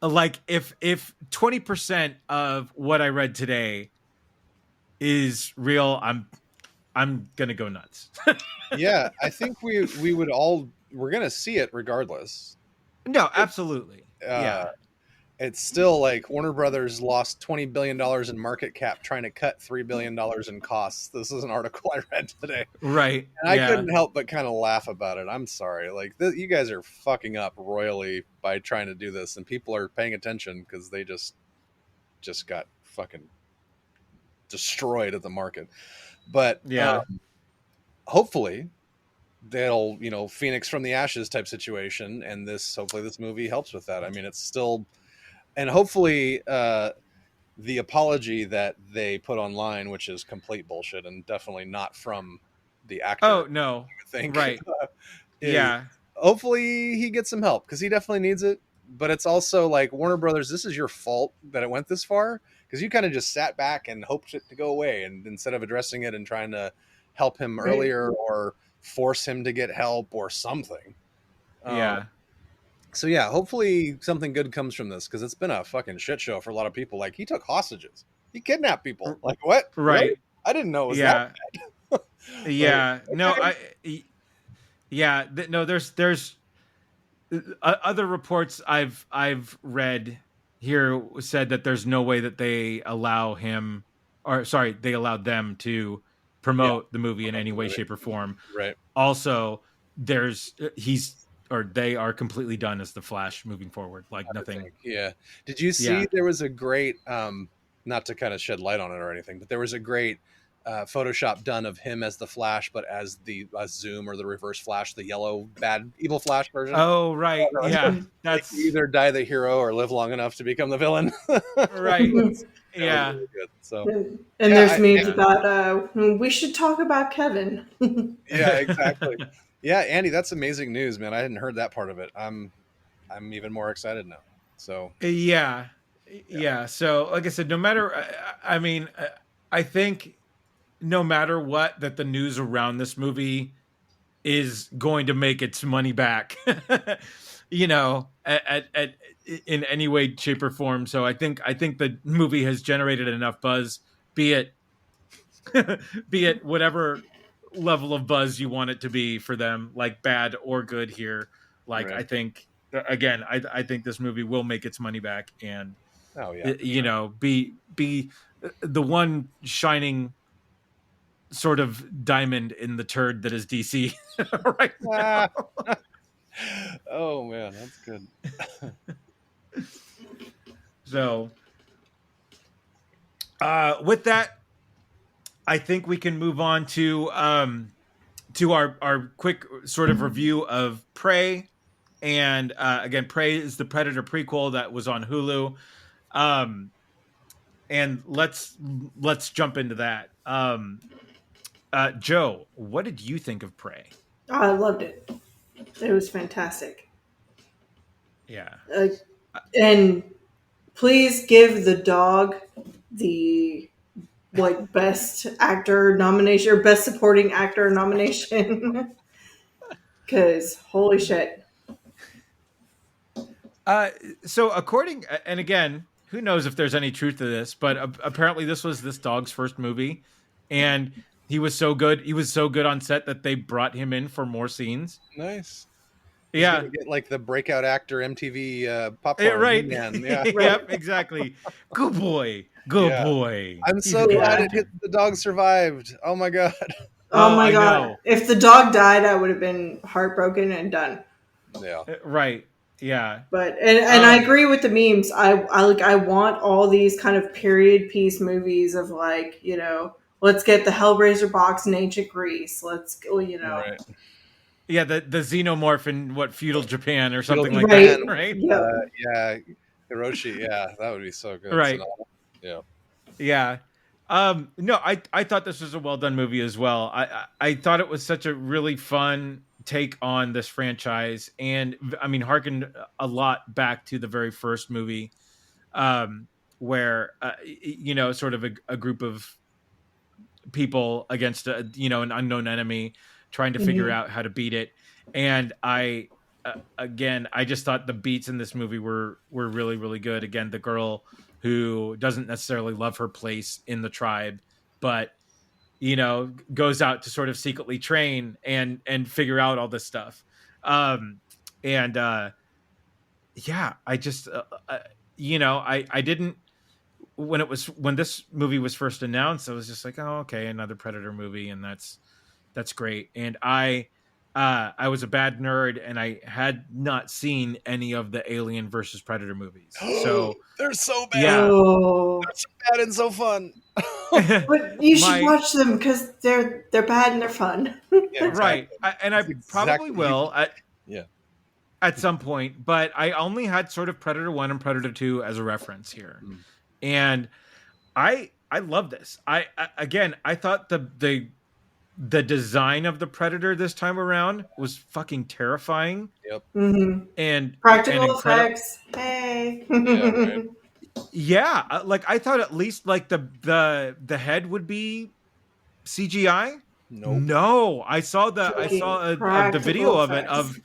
like if 20% of what I read today is real, I'm gonna go nuts. Yeah, I think we're gonna see it regardless. No, absolutely. Yeah. It's still like Warner Brothers lost $20 billion in market cap trying to cut $3 billion in costs. This is an article I read today. Right. And I couldn't help but kind of laugh about it. I'm sorry. Like, you guys are fucking up royally by trying to do this, and people are paying attention because they just got fucking destroyed at the market. But hopefully they'll, Phoenix from the ashes type situation, and hopefully this movie helps with that. I mean, it's still... And hopefully the apology that they put online, which is complete bullshit and definitely not from the actor. Oh, no. I think. Right. Yeah. Hopefully he gets some help, because he definitely needs it. But it's also like, Warner Brothers, this is your fault that it went this far, because you kind of just sat back and hoped it to go away. And instead of addressing it and trying to help him earlier or force him to get help or something. Yeah. So yeah, hopefully something good comes from this, because it's been a fucking shit show for a lot of people. Like, he took hostages, he kidnapped people. Like, what? Right? Really? I didn't know it was that bad. Yeah. Like, no. There's other reports I've read here said that there's no way that they allow him, or sorry, they allowed them to promote the movie in any way, shape, or form. Right. Also, they are completely done as the Flash moving forward. Like, nothing. Yeah. Did you see there was a great, not to kind of shed light on it or anything, but there was a great Photoshop done of him as the Flash, but as the Zoom or the Reverse Flash, the yellow bad evil Flash version. Oh, right. Yeah. That's like, either die the hero or live long enough to become the villain. Right. Yeah. Really good. So, and there's memes about we should talk about Kevin. Yeah, exactly. Yeah, Andy, that's amazing news, man. I hadn't heard that part of it. I'm even more excited now. So yeah. So, like I said, no matter, I mean, I think no matter what, that the news around this movie is going to make its money back, in any way, shape, or form. So I think the movie has generated enough buzz, be it whatever level of buzz you want it to be for them, like bad or good here. Like, right. I think, again, I think this movie will make its money back, and be the one shining sort of diamond in the turd that is DC right now. Oh man, that's good. So with that, I think we can move on to our quick sort of review of Prey And again, Prey is the Predator prequel that was on Hulu. And let's jump into that. Joe, what did you think of Prey? I loved it. It was fantastic. Yeah. And please give the dog the best actor nomination or best supporting actor nomination. Because holy shit. So according, and again, who knows if there's any truth to this, but apparently this was this dog's first movie, and he was so good. He was so good on set that they brought him in for more scenes. Nice. He's yeah, gonna get like the breakout actor MTV popcorn. Right. Yeah. Yep. Exactly. Good boy. Good boy. I'm so glad the dog survived. Oh my god. Oh my god. If the dog died, I would have been heartbroken and done. Yeah. Right. Yeah. But and I agree with the memes. I want all these kind of period piece movies of like, you know, let's get the Hellraiser box in ancient Greece. Let's go, you know. Right. Yeah, the xenomorph in feudal Japan or something like that, right? Yeah. Hiroshi, yeah, that would be so good. Right. Yeah. Yeah. No, I thought this was a well done movie as well. I thought it was such a really fun take on this franchise, and I mean harkened a lot back to the very first movie, where you know, sort of a group of people against an unknown enemy trying to figure out how to beat it. And I again, I just thought the beats in this movie were really, really good. Again, the girl who doesn't necessarily love her place in the tribe, but you know, goes out to sort of secretly train and figure out all this stuff. Yeah, I just you know, I didn't, when this movie was first announced, I was just like, oh, okay, another Predator movie, and that's great. And I was a bad nerd, and I had not seen any of the Alien versus Predator movies. So they're so bad. Yeah. They're so bad and so fun. But you should watch them because they're bad and they're fun. Yeah, exactly. Right. I probably will at some point, but I only had sort of Predator 1 and Predator 2 as a reference here. And I love this. I thought the design of the Predator this time around was fucking terrifying. Yep. And practical effects. Hey. Right. Yeah, like I thought at least like the head would be CGI. Nope. No, I saw the video of it of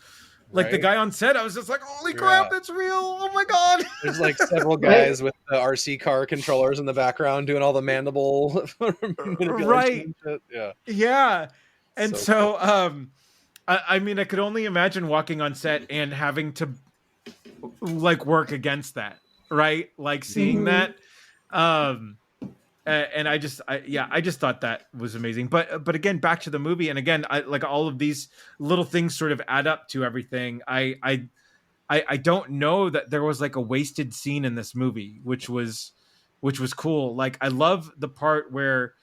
like the guy on set. I was just like, holy crap, it's real. Oh my god. There's like several guys with the RC car controllers in the background doing all the mandible manipulation. Right. Yeah. And so I mean, I could only imagine walking on set and having to like work against that, right? Like seeing that. And I just thought that was amazing. But again, back to the movie, and again, I like all of these little things sort of add up to everything. I don't know that there was like a wasted scene in this movie, which was cool. Like I love the part where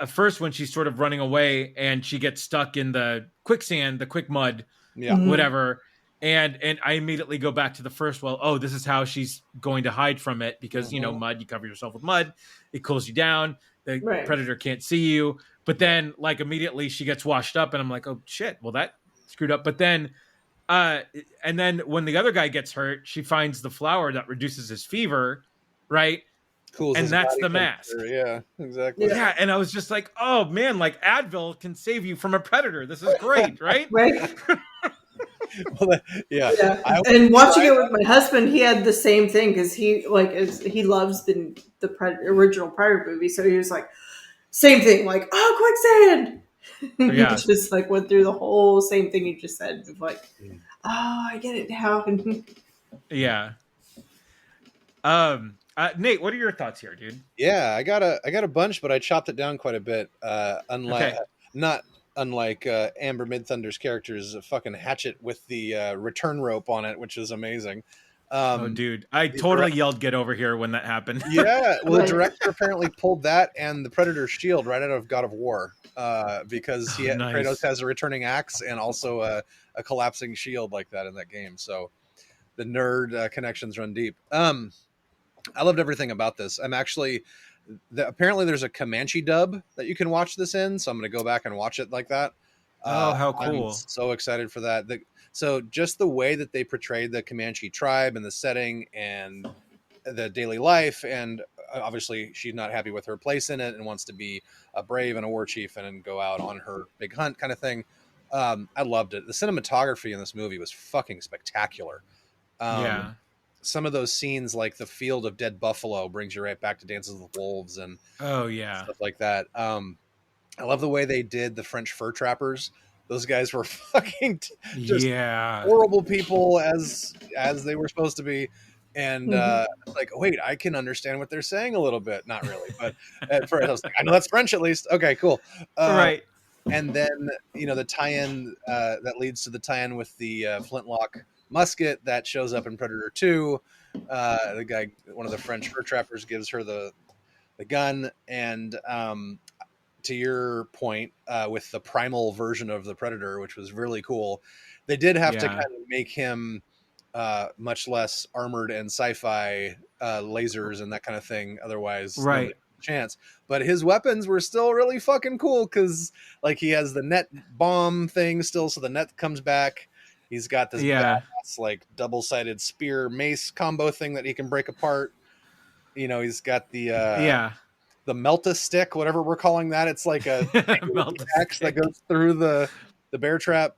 first when she's sort of running away and she gets stuck in the quicksand, the quick mud, whatever. And I immediately go back to the first. Well, oh, this is how she's going to hide from it because, you know, mud, you cover yourself with mud. It cools you down. The predator can't see you. But then like immediately she gets washed up and I'm like, oh shit, well that screwed up. But then, and then when the other guy gets hurt, she finds the flower that reduces his fever. Right. Cools and that's the mask. Yeah, exactly. Yeah. And I was just like, oh man, like Advil can save you from a predator. This is great. Right. Right. Well, yeah. And watching it with my husband, he had the same thing because he he loves the original Predator movie, so he was like, same thing, like quicksand. Yeah, just like went through the whole same thing you just said, of like, oh, I get it now. Yeah. Nate, what are your thoughts here, dude? Yeah, I got a bunch, but I chopped it down quite a bit. Not unlike Amber Midthunder's character's fucking hatchet with the return rope on it, which is amazing. Oh, dude, I totally yelled "Get over here" when that happened. Yeah, well, the director apparently pulled that and the Predator shield right out of God of War, because Kratos has a returning axe and also a collapsing shield like that in that game. So the nerd connections run deep. I loved everything about this. I'm actually apparently there's a Comanche dub that you can watch this in, so I'm going to go back and watch it like that. Oh, how cool! I'm so excited for that. So just the way that they portrayed the Comanche tribe and the setting and the daily life, and obviously she's not happy with her place in it and wants to be a brave and a war chief and go out on her big hunt kind of thing. I loved it. The cinematography in this movie was fucking spectacular. Yeah. Some of those scenes, like the field of dead buffalo, brings you right back to Dances with Wolves and stuff like that. I love the way they did the French fur trappers. Those guys were fucking just horrible people as they were supposed to be. And like, wait, I can understand what they're saying a little bit. Not really, but at first I was like, I know that's French at least. Okay, cool. Right. And then, the tie-in that leads to the tie-in with the flintlock musket that shows up in Predator 2. The guy, one of the French fur trappers, gives her the gun. And to your point, with the primal version of the Predator, which was really cool, they did have to kind of make him much less armored and sci-fi, lasers and that kind of thing. Otherwise, right. Chance. But his weapons were still really fucking cool because, like, he has the net bomb thing still, so the net comes back. He's got this badass, like, double-sided spear mace combo thing that he can break apart. He's got the Melta stick, whatever we're calling that. It's like a axe that goes through the bear trap.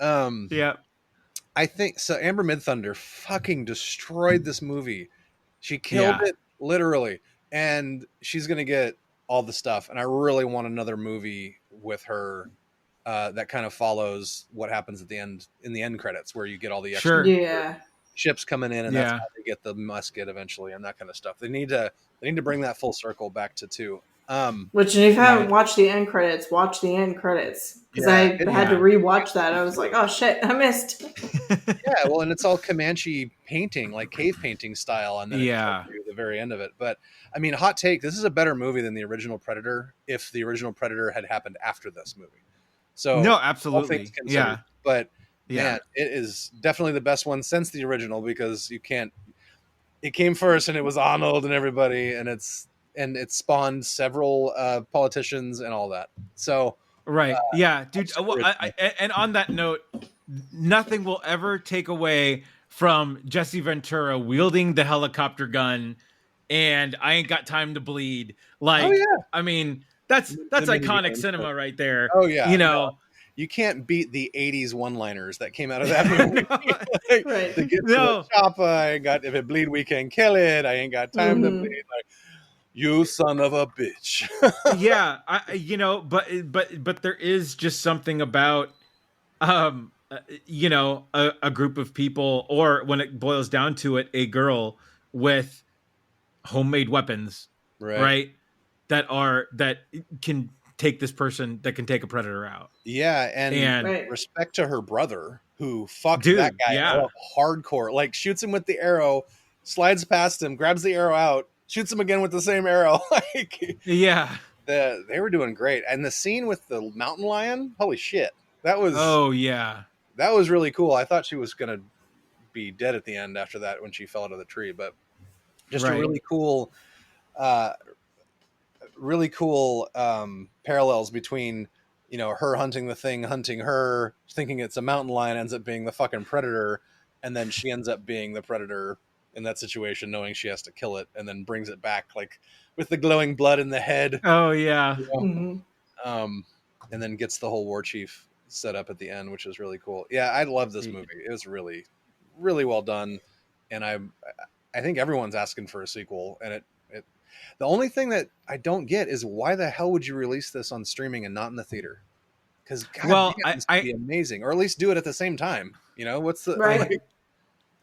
I think so. Amber Midthunder fucking destroyed this movie. She killed it, literally, and she's gonna get all the stuff. And I really want another movie with her that kind of follows what happens at the end, in the end credits, where you get all the extra ships coming in, and that's how they get the musket eventually, and that kind of stuff. They need to bring that full circle back to 2. Which, if you haven't watched the end credits, watch the end credits, because I had to rewatch that. I was like, oh shit, I missed. Yeah, well, and it's all Comanche painting, like cave painting style, and then the very end of it. But I mean, hot take: this is a better movie than the original Predator. If the original Predator had happened after this movie, so no, absolutely, But man, it is definitely the best one since the original, because you can't. It came first, and it was Arnold and everybody, and it spawned several politicians and all that. So right, dude. Well, and on that note, nothing will ever take away from Jesse Ventura wielding the helicopter gun, and I ain't got time to bleed. Like, I mean, that's iconic cinema right there. Oh yeah, you can't beat the 80s one-liners that came out of that movie. Like, to get to the chopper, I ain't got, if it bleed, we can kill it. I ain't got time to bleed. Like, you son of a bitch. But there is just something about, a group of people, or when it boils down to it, a girl with homemade weapons, right? That can take this person, that can take a predator out. Yeah, and respect to her brother, who fucked that guy up hardcore. Like, shoots him with the arrow, slides past him, grabs the arrow out, shoots him again with the same arrow. Like, they were doing great. And the scene with the mountain lion, holy shit, that was that was really cool. I thought she was gonna be dead at the end after that when she fell out of the tree, but just a really cool parallels between, her hunting the thing, hunting her, thinking it's a mountain lion, ends up being the fucking predator, and then she ends up being the predator in that situation, knowing she has to kill it, and then brings it back, like, with the glowing blood in the head. And then gets the whole war chief set up at the end, which is really cool. Yeah, I love this movie. It was really, really well done, and I think everyone's asking for a sequel, and it the only thing that I don't get is, why the hell would you release this on streaming and not in the theater? Because this would be amazing, or at least do it at the same time. What's the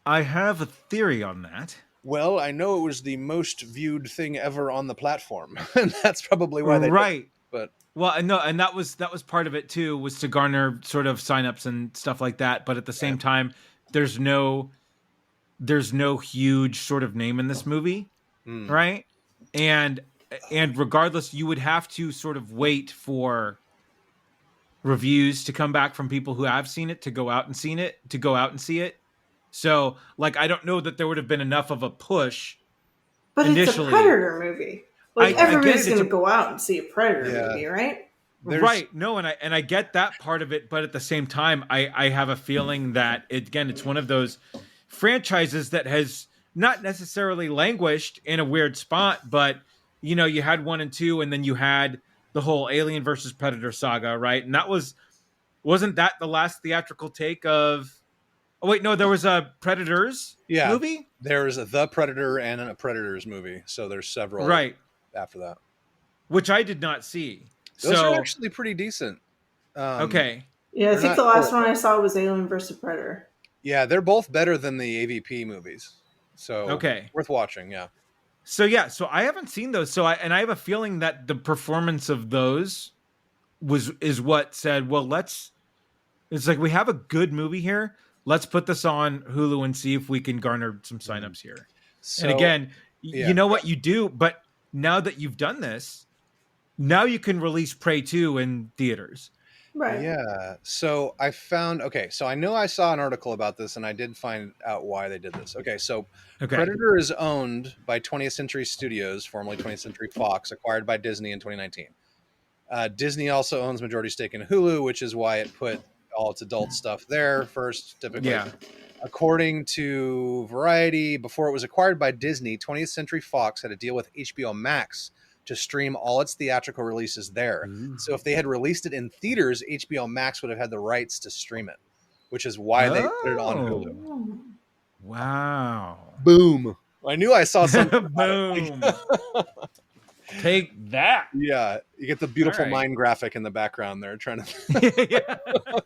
I have a theory on that. Well, I know it was the most viewed thing ever on the platform, and that's probably why they did it. But and that was part of it too, was to garner sort of signups and stuff like that. But at the same time, there's no there's no huge sort of name in this movie, right? And regardless, you would have to sort of wait for reviews to come back from people who have seen it to go out and see it. So, like, I don't know that there would have been enough of a push. But initially. It's a Predator movie. Like, everybody's going to go out and see a Predator movie, right? Right. No, and I get that part of it, but at the same time, I have a feeling that it's one of those franchises that has not necessarily languished in a weird spot, but you had 1 and 2, and then you had the whole Alien versus Predator saga, right? And that wasn't that the last theatrical take of? Oh wait, no, there was a Predators movie. There's The Predator and a Predators movie, so there's several right after that, which I did not see. Those are actually pretty decent. Okay. Yeah, I think the last one I saw was Alien vs. Predator. Yeah, they're both better than the AVP movies. So worth watching, yeah. So I haven't seen those. So I have a feeling that the performance of those is what said, well, it's like, we have a good movie here. Let's put this on Hulu and see if we can garner some signups here. So, and again, you know what you do, but now that you've done this, now you can release Prey 2 in theaters. Right. Yeah. So I found, so I know I saw an article about this, and I did find out why they did this. So Predator is owned by 20th Century Studios, formerly 20th Century Fox, acquired by Disney in 2019. Disney also owns majority stake in Hulu, which is why it put all its adult stuff there first, typically. Yeah. According to Variety, before it was acquired by Disney, 20th Century Fox had a deal with HBO Max to stream all its theatrical releases there. So if they had released it in theaters, HBO Max would have had the rights to stream it, which is why they put it on Hulu. Wow. Boom. I knew I saw something. Boom. Take that. Yeah. You get the beautiful mind graphic in the background there trying to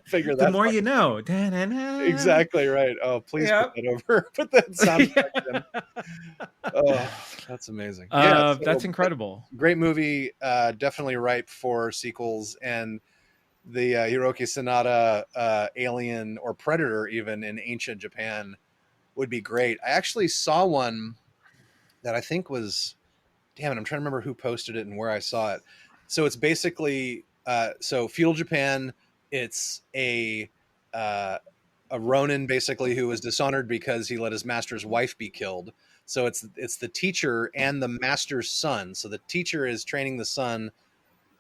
figure that The more out. You know. Exactly right. Oh, please put that over. Put that sound effect in. Oh, that's amazing. That's incredible. Great movie. Definitely ripe for sequels. And the Hiroki Sanada Alien or Predator, even in ancient Japan, would be great. I actually saw one that I think was, damn it, I'm trying to remember who posted it and where I saw it. So it's basically, feudal Japan. It's a Ronin, basically, who was dishonored because he let his master's wife be killed. So it's the teacher and the master's son. So the teacher is training the son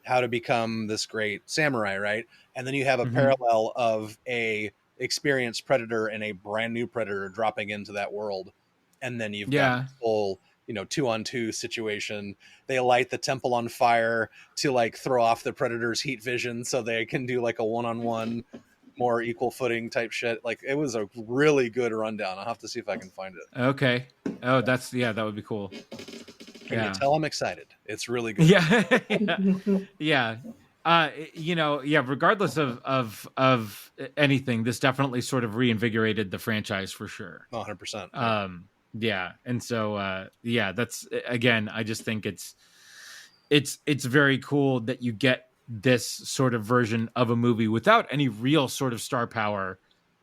how to become this great samurai, right? And then you have a parallel of a experienced predator and a brand new predator dropping into that world. And then you've got this whole 2-on-2 situation. They light the temple on fire to like throw off the predator's heat vision so they can do like a 1-on-1 more equal footing type shit. Like, it was a really good rundown. I'll have to see if I can find it. Okay. Oh, that would be cool. Can you tell I'm excited? It's really good. Yeah. Regardless of anything, this definitely sort of reinvigorated the franchise for sure. 100%. Yeah. And so, that's, again, I just think it's very cool that you get this sort of version of a movie without any real sort of star power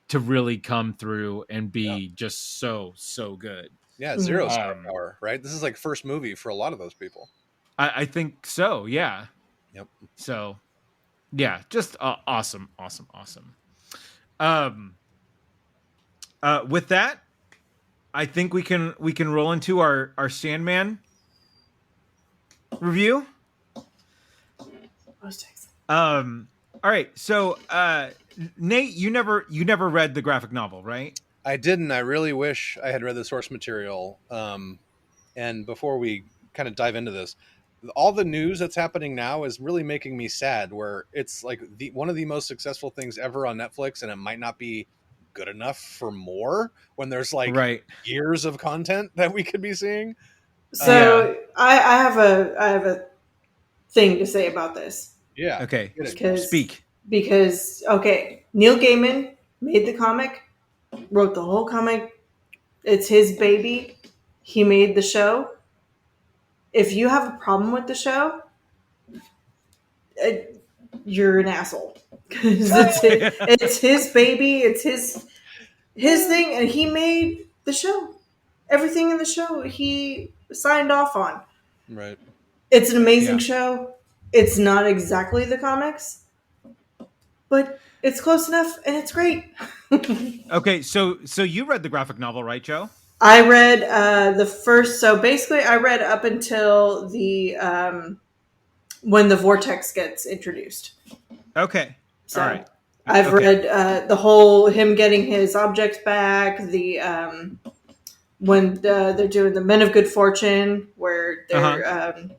to really come through and be just so good. Yeah. Zero star power, right? This is like first movie for a lot of those people. I think so. Yeah. Yep. So yeah, just awesome. With that, I think we can roll into our Sandman review. All right. So, Nate, you never read the graphic novel, right? I didn't. I really wish I had read the source material. And before we kind of dive into this, all the news that's happening now is really making me sad, where it's like one of the most successful things ever on Netflix, and it might not be good enough for more when there's like years of content that we could be seeing. So I have a thing to say about this. Yeah. Okay. Speak. Because Neil Gaiman made the comic, wrote the whole comic. It's his baby. He made the show. If you have a problem with the show, you're an asshole. Because it's his baby. It's his thing, and he made the show. Everything in the show he signed off on. Right. It's an amazing show. It's not exactly the comics, but it's close enough and it's great. Okay, so you read the graphic novel, right, Joe? I read the first. So basically, I read up until the when the vortex gets introduced. Okay. So all right. I've read the whole him getting his objects back. The when they're doing the Men of Good Fortune, where they're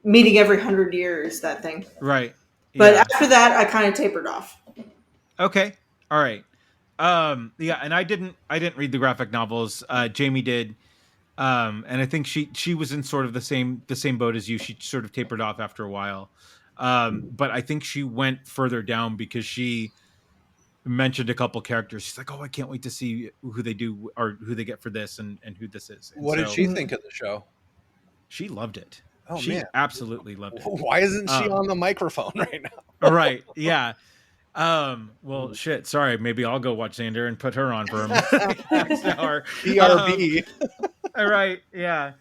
meeting every 100 years, that thing. Right. But after that, I kind of tapered off. Okay. All right. Yeah, and I didn't read the graphic novels. Jamie did. And I think she was in sort of the same boat as you. She sort of tapered off after a while. But I think she went further down because she mentioned a couple characters. She's like, "Oh, I can't wait to see who they do or who they get for this and who this is." And what did she think of the show? She loved it. Oh, she man. absolutely loved it. Why isn't she on the microphone right now? Right. Yeah. Well, shit. Sorry. Maybe I'll go watch Xander and put her on for him next hour. BRB. All right. Yeah.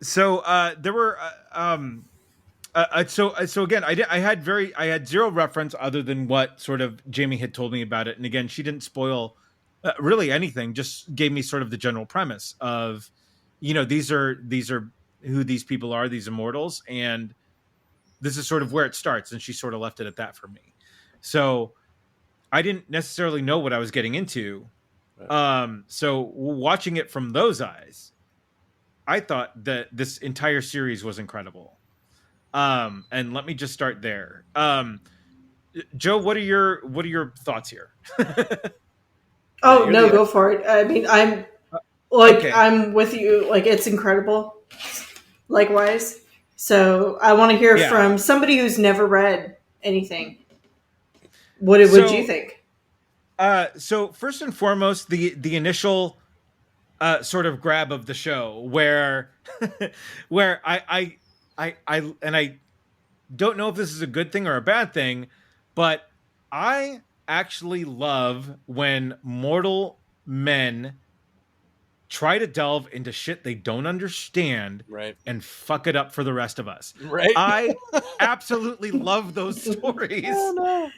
So there were so again, I had zero reference other than what sort of Jamie had told me about it, and again, she didn't spoil really anything. Just gave me sort of the general premise of, these are who these people are, these immortals, and this is sort of where it starts, and she sort of left it at that for me. So I didn't necessarily know what I was getting into. So watching it from those eyes, I thought that this entire series was incredible. And let me just start there. Joe, what are your thoughts here? Oh, no, go for it. I mean, I'm I'm with you. Like, it's incredible. Likewise. So I want to hear from somebody who's never read anything. What did you think? So first and foremost, the initial sort of grab of the show where where I don't know if this is a good thing or a bad thing, but I actually love when mortal men try to delve into shit they don't understand, right, and fuck it up for the rest of us. Right. I absolutely love those stories. Oh, no.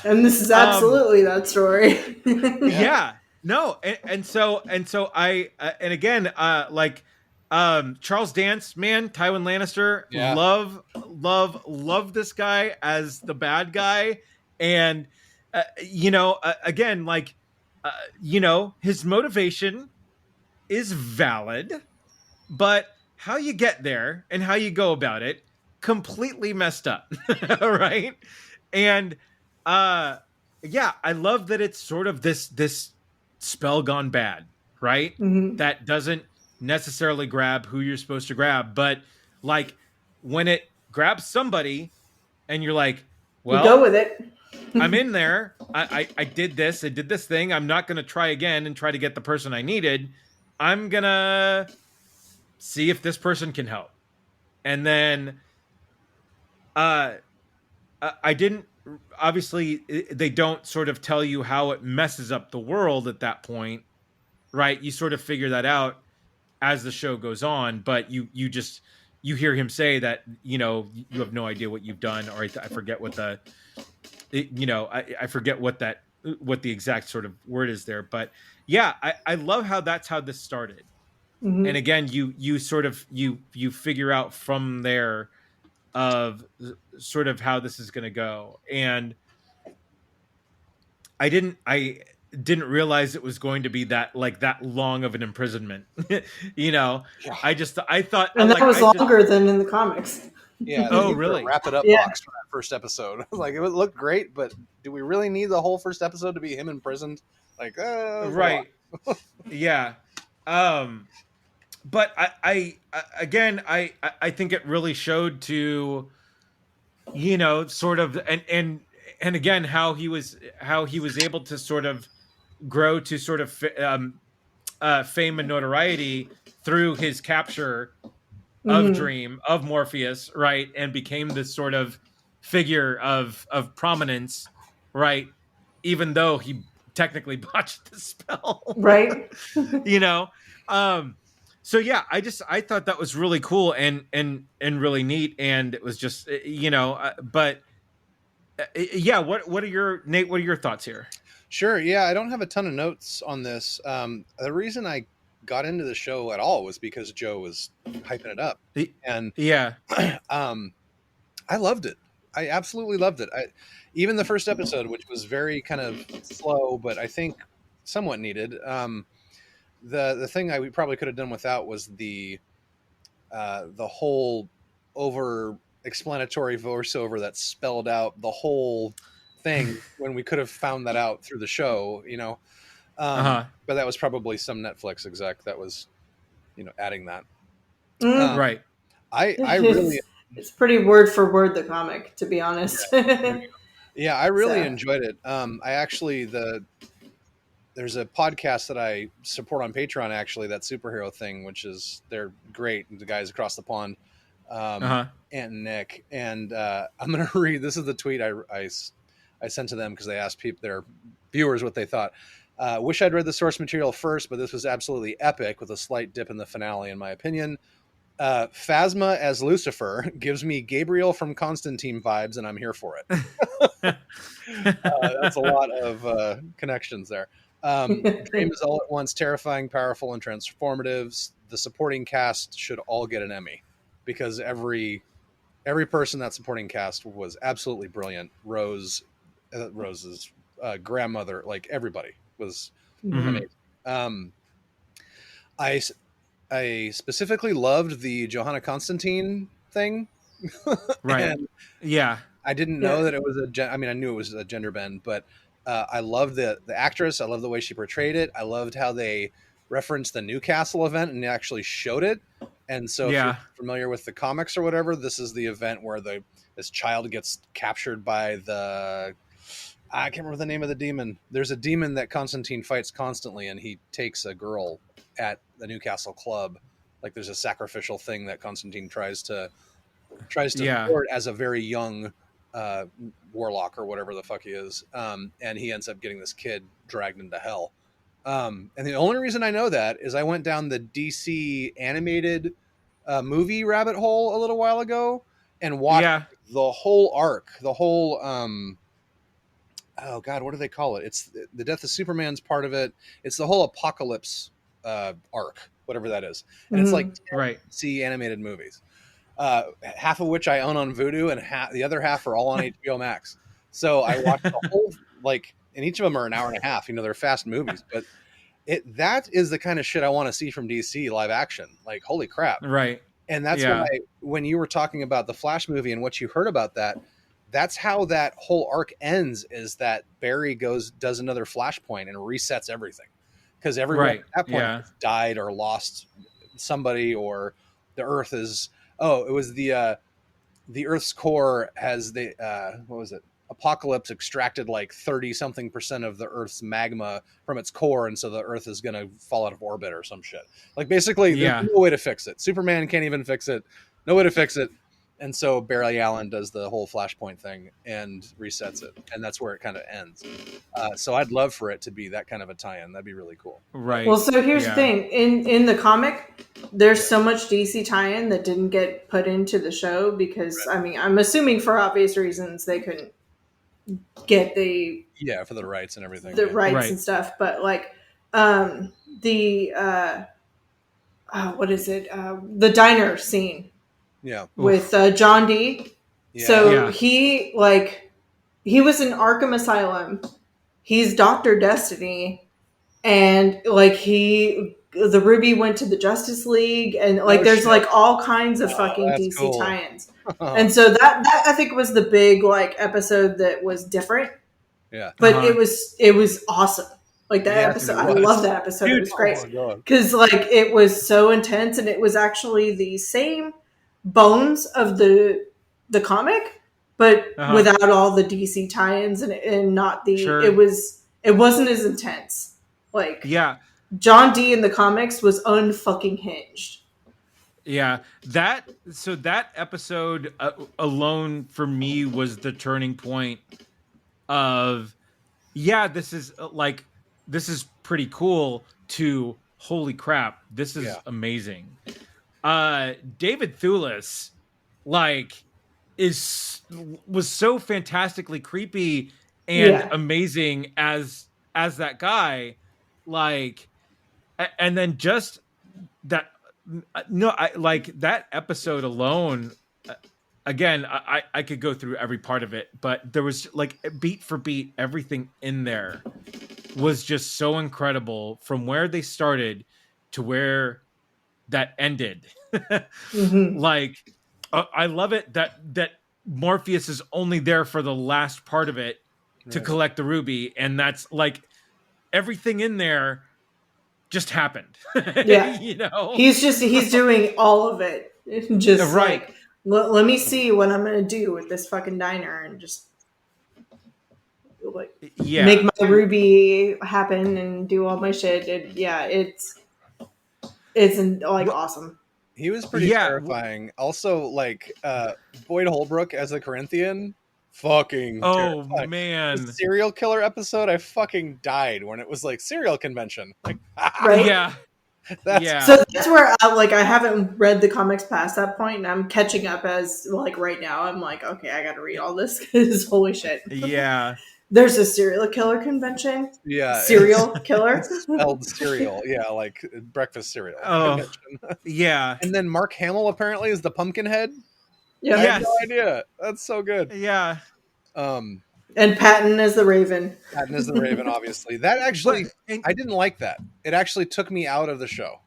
And this is absolutely that story. Yeah. No, and so I and again, like Charles Dance, man, Tywin Lannister, love this guy as the bad guy, and again, like his motivation is valid, but how you get there and how you go about it completely messed up. Right. And yeah, I love that it's sort of this spell gone bad, right? Mm-hmm. That doesn't necessarily grab who you're supposed to grab, but like when it grabs somebody and you're like, well, you go with it. I'm in there. I did this. I did this thing. I'm not going to try again and try to get the person I needed. I'm going to see if this person can help. And then I didn't, obviously they don't sort of tell you how it messes up the world at that point, right? You sort of figure that out as the show goes on, but you hear him say that, you have no idea what you've done, or I forget what I forget what the exact sort of word is there, but yeah, I love how that's how this started. Mm-hmm. And again, you sort of you figure out from there of sort of how this is going to go. And I didn't realize it was going to be that long of an imprisonment. Yeah. I thought, and that was longer than in the comics. Yeah. Oh, really? Wrap it up box for that first episode. Like, it would look great, but do we really need the whole first episode to be him imprisoned? Like, right. Yeah. But I think it really showed to, sort of, and again, how he was able to sort of grow to sort of fame and notoriety through his capture of Dream, of Morpheus, right? And became this sort of figure of prominence, right? Even though he technically botched the spell. Right. You know? So yeah, I thought that was really cool and really neat. And it was just, but yeah, what are your thoughts here? Sure. Yeah, I don't have a ton of notes on this. The reason I got into the show at all was because Joe was hyping it up, and yeah, I loved it. I absolutely loved it. Even the first episode, which was very kind of slow, but I think somewhat needed. The thing we probably could have done without was the whole over explanatory voiceover that spelled out the whole thing when we could have found that out through the show, but that was probably some Netflix exec that was, adding that. Right. I really, it's pretty word for word, the comic, to be honest. Yeah, I really enjoyed it. I actually, there's a podcast that I support on Patreon, actually, that superhero thing, which is, they're great. The guys across the pond, Ant and Nick. And I'm going to read, this is the tweet I sent to them because they asked their viewers what they thought. Wish I'd read the source material first, but this was absolutely epic with a slight dip in the finale, in my opinion. Phasma as Lucifer gives me Gabriel from Constantine vibes, and I'm here for it. That's a lot of connections there. Dream is all at once terrifying, powerful, and transformative. The supporting cast should all get an Emmy because every person that supporting cast was absolutely brilliant. Rose's grandmother, like everybody was amazing. I specifically loved the Johanna Constantine thing. Right. Yeah. I didn't know that it was I knew it was a gender bend, but I loved the actress. I loved the way she portrayed it. I loved how they referenced the Newcastle event and they actually showed it. And so if you're familiar with the comics or whatever, this is the event where this child gets captured by I can't remember the name of the demon. There's a demon that Constantine fights constantly, and he takes a girl at the Newcastle club. Like there's a sacrificial thing that Constantine tries to thwart as a very young warlock or whatever the fuck he is. And he ends up getting this kid dragged into hell. And the only reason I know that is I went down the DC animated movie rabbit hole a little while ago and watched the whole arc, the whole, oh God, what do they call it? It's the Death of Superman's part of it. It's the whole Apocalypse arc, whatever that is. And it's like 10 DC animated movies. Half of which I own on Vudu, and the other half are all on HBO Max. So I watched the whole, and each of them are an hour and a half. They're fast movies, but that is the kind of shit I want to see from DC live action. Like, holy crap! Right. And that's why when you were talking about the Flash movie and what you heard about that, that's how that whole arc ends. Is that Barry does another Flashpoint and resets everything because everyone at that point has died or lost somebody, or the Earth is. Oh, it was the Earth's core has what was it? Apocalypse extracted like 30-something% of the Earth's magma from its core, and so the Earth is going to fall out of orbit or some shit. Like basically, there's no way to fix it. Superman can't even fix it. No way to fix it. And so Barry Allen does the whole Flashpoint thing and resets it, and that's where it kind of ends. So I'd love for it to be that kind of a tie-in. That'd be really cool. Right. Well, so here's the thing: in the comic, there's so much DC tie-in that didn't get put into the show because I'm assuming for obvious reasons they couldn't get for the rights and everything, rights and stuff. But like what is it? The diner scene. Yeah. With John Dee. Yeah. So he was in Arkham Asylum. He's Dr. Destiny. And the Ruby went to the Justice League, and there's all kinds of fucking DC cool. tie-ins. And so that I think was the big episode that was different. Yeah. But it was awesome. That episode, I love that episode. Dude, it was great. Because it was so intense, and it was actually the same bones of the comic, but without all the DC tie-ins and not the it wasn't as intense. John Dee in the comics was unfucking hinged. Yeah, that episode alone for me was the turning point of this is this is pretty cool to holy crap, this is amazing. David Thewlis, like, was so fantastically creepy and amazing as that guy, like, and then just that, no, I like that episode alone. Again, I could go through every part of it, but there was like beat for beat, everything in there was just so incredible from where they started to where that ended. Like, I love it that Morpheus is only there for the last part of it to collect the ruby, and that's like everything in there just happened. You know, he's doing all of it. Just like, let me see what I'm gonna do with this fucking diner, and just like make my ruby happen and do all my shit. It's like awesome. He was pretty terrifying. Also, like Boyd Holbrook as a Corinthian, fucking terrifying. Man, the serial killer episode, I fucking died when it was like serial convention. Like, right? So that's where I haven't read the comics past that point, and I'm catching up as like right now. I'm like, okay, I got to read all this because holy shit. There's a serial killer convention. Serial killer. It's spelled cereal. Yeah, like breakfast cereal. Yeah. And then Mark Hamill apparently is the Pumpkinhead. Yeah. I had no idea. That's so good. Yeah. And Patton is the Raven. Patton is the Raven, obviously. That actually, I didn't like that. It actually took me out of the show.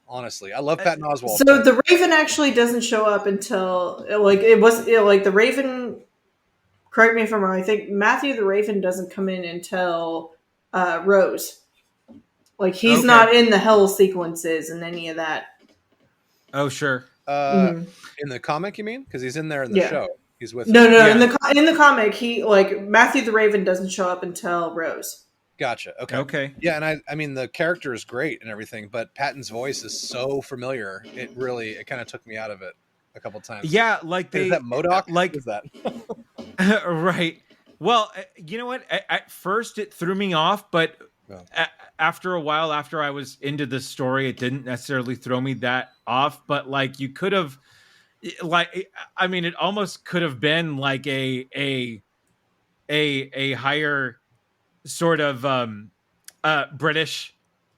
Honestly, I love Patton Oswalt. So the Raven actually doesn't show up until like the Raven. Correct me if I'm wrong. I think Matthew the Raven doesn't come in until Rose. Like he's not in the hell sequences and any of that. Oh sure. In the comic, you mean? Because he's in there in the show. He's with. No. In the comic, he like Matthew the Raven doesn't show up until Rose. Gotcha. Okay. Yeah, and I mean the character is great and everything, but Patton's voice is so familiar. It kind of took me out of it a couple times. Yeah, like is that MODOK? Like is that? Right. Well, you know what? At first, it threw me off, but after a while, after I was into the story, it didn't necessarily throw me that off. But like, you could have, like, I mean, it almost could have been like a higher sort of British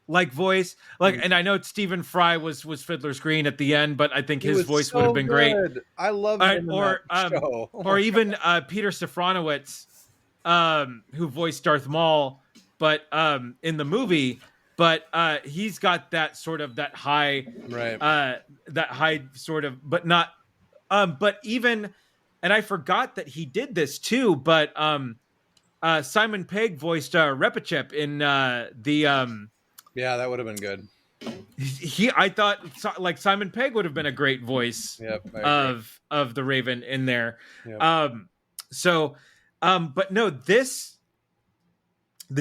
like voice, like, and I know Stephen Fry was Fiddler's Green at the end, but I think his voice would have been great. I love him in that show. Or even Peter Safranowicz, who voiced Darth Maul, but in the movie, but he's got that sort of that high sort of, but not, but even, and I forgot that he did this too, but Simon Pegg voiced Repechep in the. Yeah, that would have been good. I thought like Simon Pegg would have been a great voice of the Raven in there. Yep. But no, the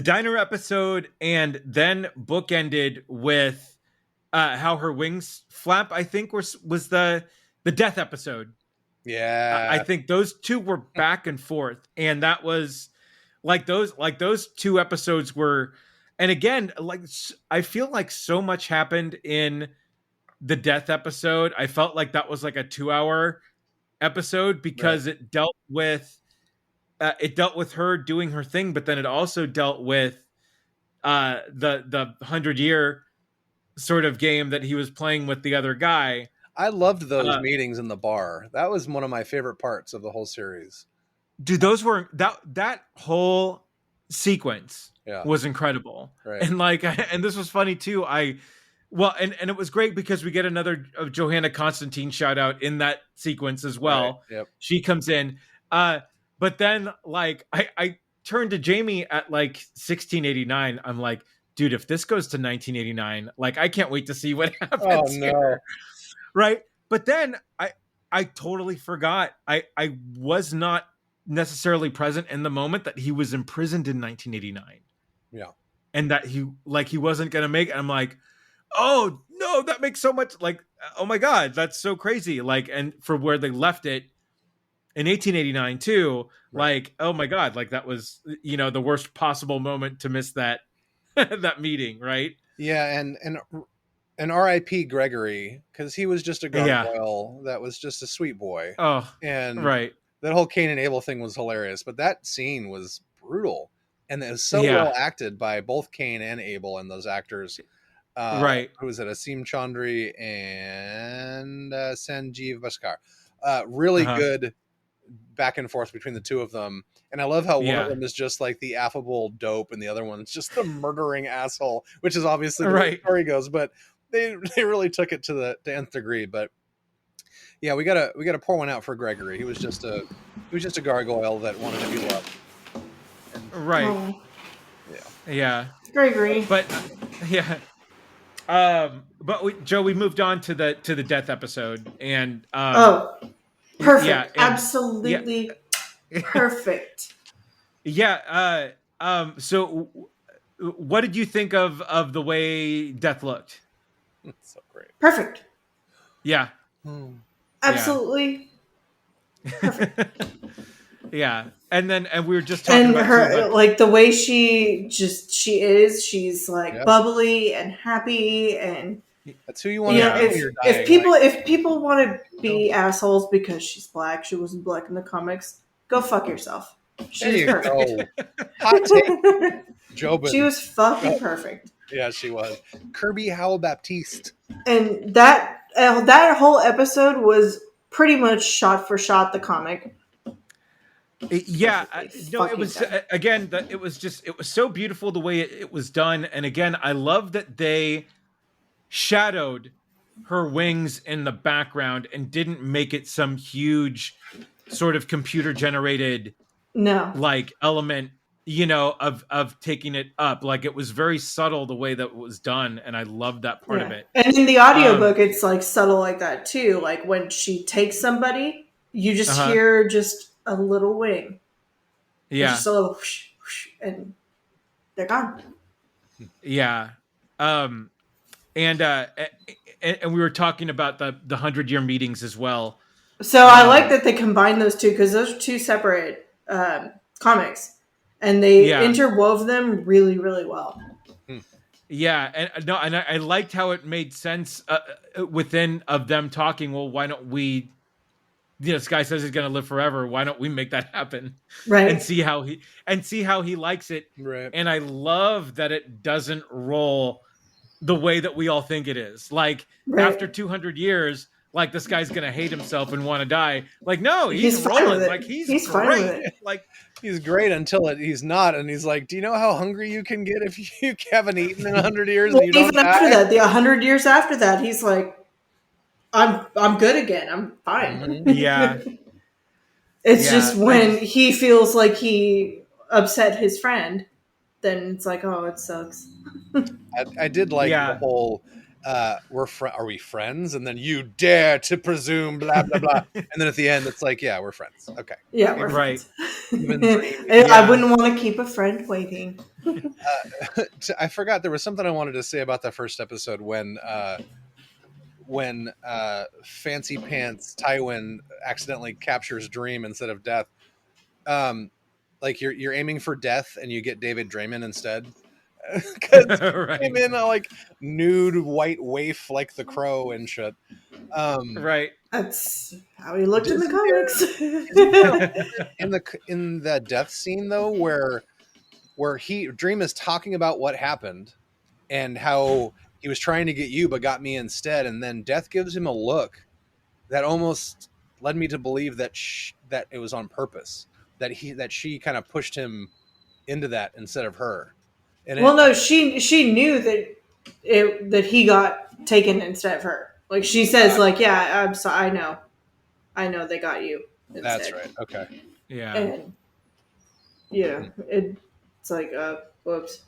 diner episode, and then bookended with how her wings flap, I think was the death episode. Yeah. I think those two were back and forth, and that was like those two episodes were. And again, like, I feel like so much happened in the death episode. I felt like that was like a 2-hour episode because it dealt with her doing her thing, but then it also dealt with the 100-year sort of game that he was playing with the other guy. I loved those meetings in the bar. That was one of my favorite parts of the whole series. Dude, those were that whole sequence was incredible. And like, and this was funny too. And it was great because we get another Johanna Constantine shout out in that sequence as well. She comes in. But then like, I turned to Jamie at like 1689. I'm like, dude, if this goes to 1989, like, I can't wait to see what happens here. Right. But then I totally forgot. I was not necessarily present in the moment that he was imprisoned in 1989. Yeah. And that he wasn't going to make it. I'm like, oh no, that makes so much, like, oh my God, that's so crazy. Like, and for where they left it in 1889 too, like, oh my God, like that was, the worst possible moment to miss that that meeting, right? Yeah, and R.I.P. Gregory, because he was just a gargoyle that was just a sweet boy. Oh, And right. that whole Cain and Abel thing was hilarious, but that scene was brutal, and it was so Yeah. well acted by both Cain and Abel and those actors. Right. Who was it? Asim Chandri and Sanjeev Bhaskar. Really good back and forth between the two of them. And I love how one of them is just like the affable dope and the other one's just the murdering asshole, which is obviously the way the story goes, but they really took it to the nth degree. But yeah, we gotta pour one out for Gregory. He was just a gargoyle that wanted to be loved. Right. Oh. Yeah. Gregory. But yeah. But Joe, we moved on to the death episode, and perfect. Yeah, absolutely perfect. Yeah. So what did you think of the way death looked? That's so great. Perfect. Yeah. Absolutely perfect. Yeah. And we were just talking about her like the way she's like bubbly and happy, and that's who you want to be when you're dying. If people want to be assholes because she's black, she wasn't black in the comics, go fuck yourself. She was perfect. Hot take. Jobin. She was fucking perfect. Yeah, she was. Kirby Howell Baptiste. And that whole episode was pretty much shot for shot the comic. Yeah, no, it was again. It was so beautiful the way it was done, and again, I love that they shadowed her wings in the background and didn't make it some huge sort of computer generated like element, of taking it up. Like, it was very subtle the way that it was done, and I love that part of it. And in the audiobook, it's like subtle like that too. Like when she takes somebody, you just hear just a little wing. Yeah. Just a little whoosh, whoosh, and they're gone. Yeah. And we were talking about the 100-year meetings as well. So I like that they combined those two, because those are two separate comics, and they interwove them really, really well. Yeah, and I liked how it made sense within of them talking. Well, why don't we? This guy says he's going to live forever. Why don't we make that happen? Right. And see how he likes it. Right. And I love that it doesn't roll the way that we all think it is. Like, after 200 years, like, this guy's going to hate himself and want to die. Like, no, he's rolling. Like, he's great. Like, he's great until he's not. And he's like, do you know how hungry you can get if you haven't eaten in 100 years? Well, and you don't even after that, the 100 years after that, he's like, I'm good again. I'm fine. Mm-hmm. Yeah. It's just when he feels like he upset his friend, then it's like, oh, it sucks. I did like the whole are we friends? And then you dare to presume blah blah blah. And then at the end it's like, yeah, we're friends. Okay. Yeah, we're friends. I wouldn't want to keep a friend waiting. I forgot there was something I wanted to say about that first episode when Fancy Pants Tywin accidentally captures Dream instead of Death. Like you're aiming for death and you get David Draymond instead. Because came in a like nude white waif like the Crow and shit. Right. That's how he looked in the comics. in the death scene though, where Dream is talking about what happened and how he was trying to get you but got me instead, and then Death gives him a look that almost led me to believe that that it was on purpose, that she kind of pushed him into that instead of her. And she knew that he got taken instead of her. Like, she says, like, yeah, I'm sorry, I know they got you instead. That's right. Okay. Yeah. And it's like, whoops.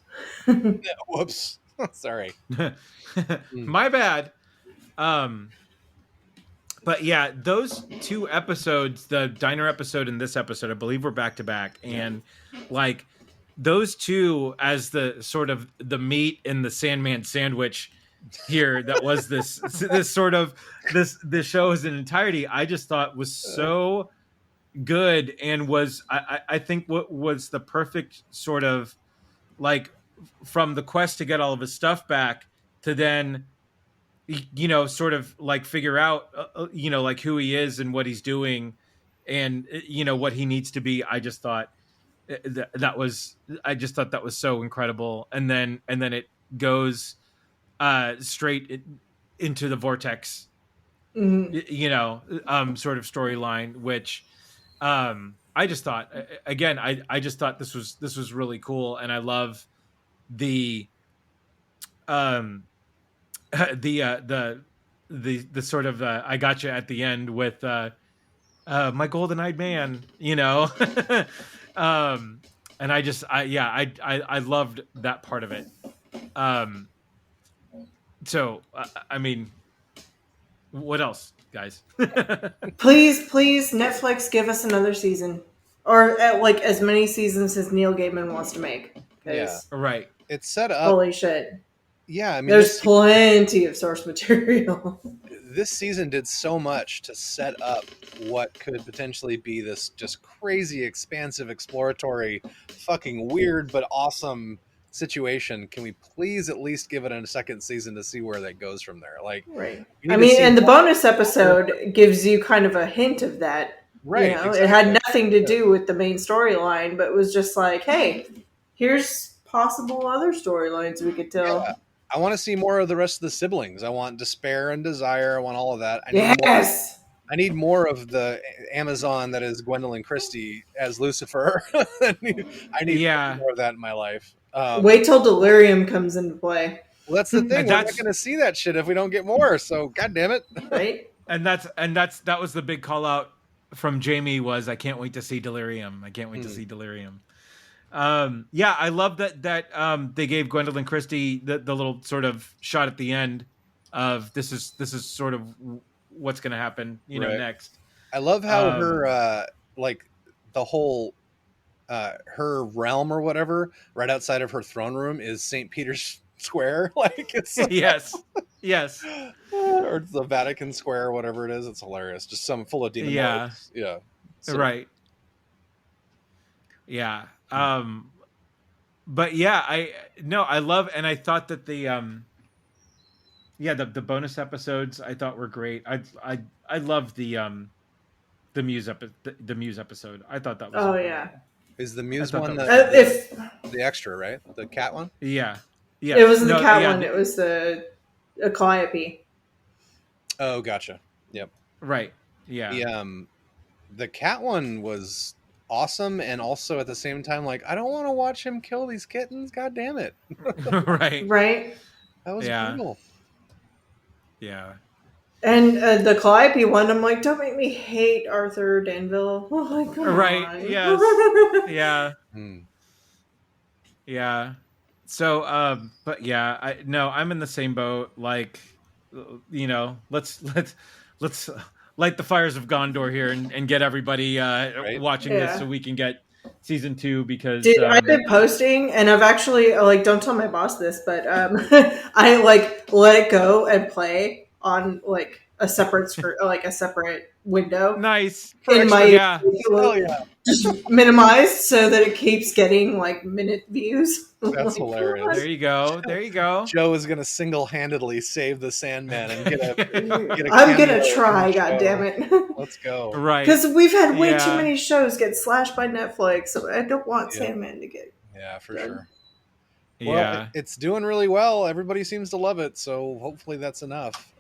Whoops. Sorry. My bad. But yeah, those two episodes, the diner episode and this episode, I believe were back to back, and like those two as the sort of the meat in the Sandman sandwich here that was this sort of this show as an entirety, I just thought was so good, and was I think what was the perfect sort of like from the quest to get all of his stuff back to then, you know, sort of like figure out, you know, like who he is and what he's doing and, you know, what he needs to be. I just thought that was, I just thought that was so incredible. And then it goes straight into the vortex, you know, sort of storyline, which I just thought, again, I just thought this was really cool. And I love the the sort of I gotcha at the end with my golden-eyed man, you know. And I loved that part of it. So I mean, what else, guys? Please, Netflix, give us another season, or like as many seasons as Neil Gaiman wants to make. Yeah, right. It's set up. Holy shit! Yeah, I mean, there's plenty of source material. This season did so much to set up what could potentially be this just crazy, expansive, exploratory, fucking weird but awesome situation. Can we please at least give it a second season to see where that goes from there? Like, right. I mean, and the bonus episode gives you kind of a hint of that. Right. You know, exactly. It had nothing to do with the main storyline, but it was just like, hey, here's possible other storylines we could tell. Yeah. I want to see more of the rest of the siblings. I want Despair and Desire. I want all of that. I need more of the Amazon that is Gwendolyn Christie as Lucifer. I need more of that in my life. Wait till Delirium comes into play. Well, that's the thing. We're not going to see that shit if we don't get more. So, God damn it. Right? That was the big call out from Jamie was, I can't wait to see Delirium. I can't wait to see Delirium. Yeah, I love that they gave Gwendolyn Christie the little sort of shot at the end of this is sort of what's going to happen, you know, next. I love how her like the whole her realm or whatever right outside of her throne room is St. Peter's Square. Like it's yes, or the Vatican Square or whatever it is. It's hilarious. Just some full of demon lords. Yeah, so, right. Yeah. But yeah, I love, and I thought that the bonus episodes I thought were great. I love the Muse episode. I thought that was yeah. Is the Muse one the extra, right? The cat one? Yeah. It wasn't the cat one. It was the Calliope. Oh, gotcha. Yep. Right. Yeah. The cat one was awesome, and also at the same time, like, I don't want to watch him kill these kittens. God damn it. Right. That was brutal. Yeah. And the Calliope one, I'm like, don't make me hate Arthur Danville. Oh my god. Right. Yes. Yeah. Yeah. So, but yeah, I'm in the same boat. Like, you know, let's light the fires of Gondor here and get everybody watching this so we can get season 2 because dude, I've been posting and I've actually like, don't tell my boss this, but I like let it go and play on like a separate like a separate window. Nice. In my just minimized so that it keeps getting like minute views. That's hilarious. There you go. Joe is gonna single-handedly save the Sandman and get a I'm gonna try, god damn it. Let's go. Right. Because we've had way too many shows get slashed by Netflix, so I don't want Sandman to get for sure. Yeah. Well, it's doing really well. Everybody seems to love it, so hopefully that's enough.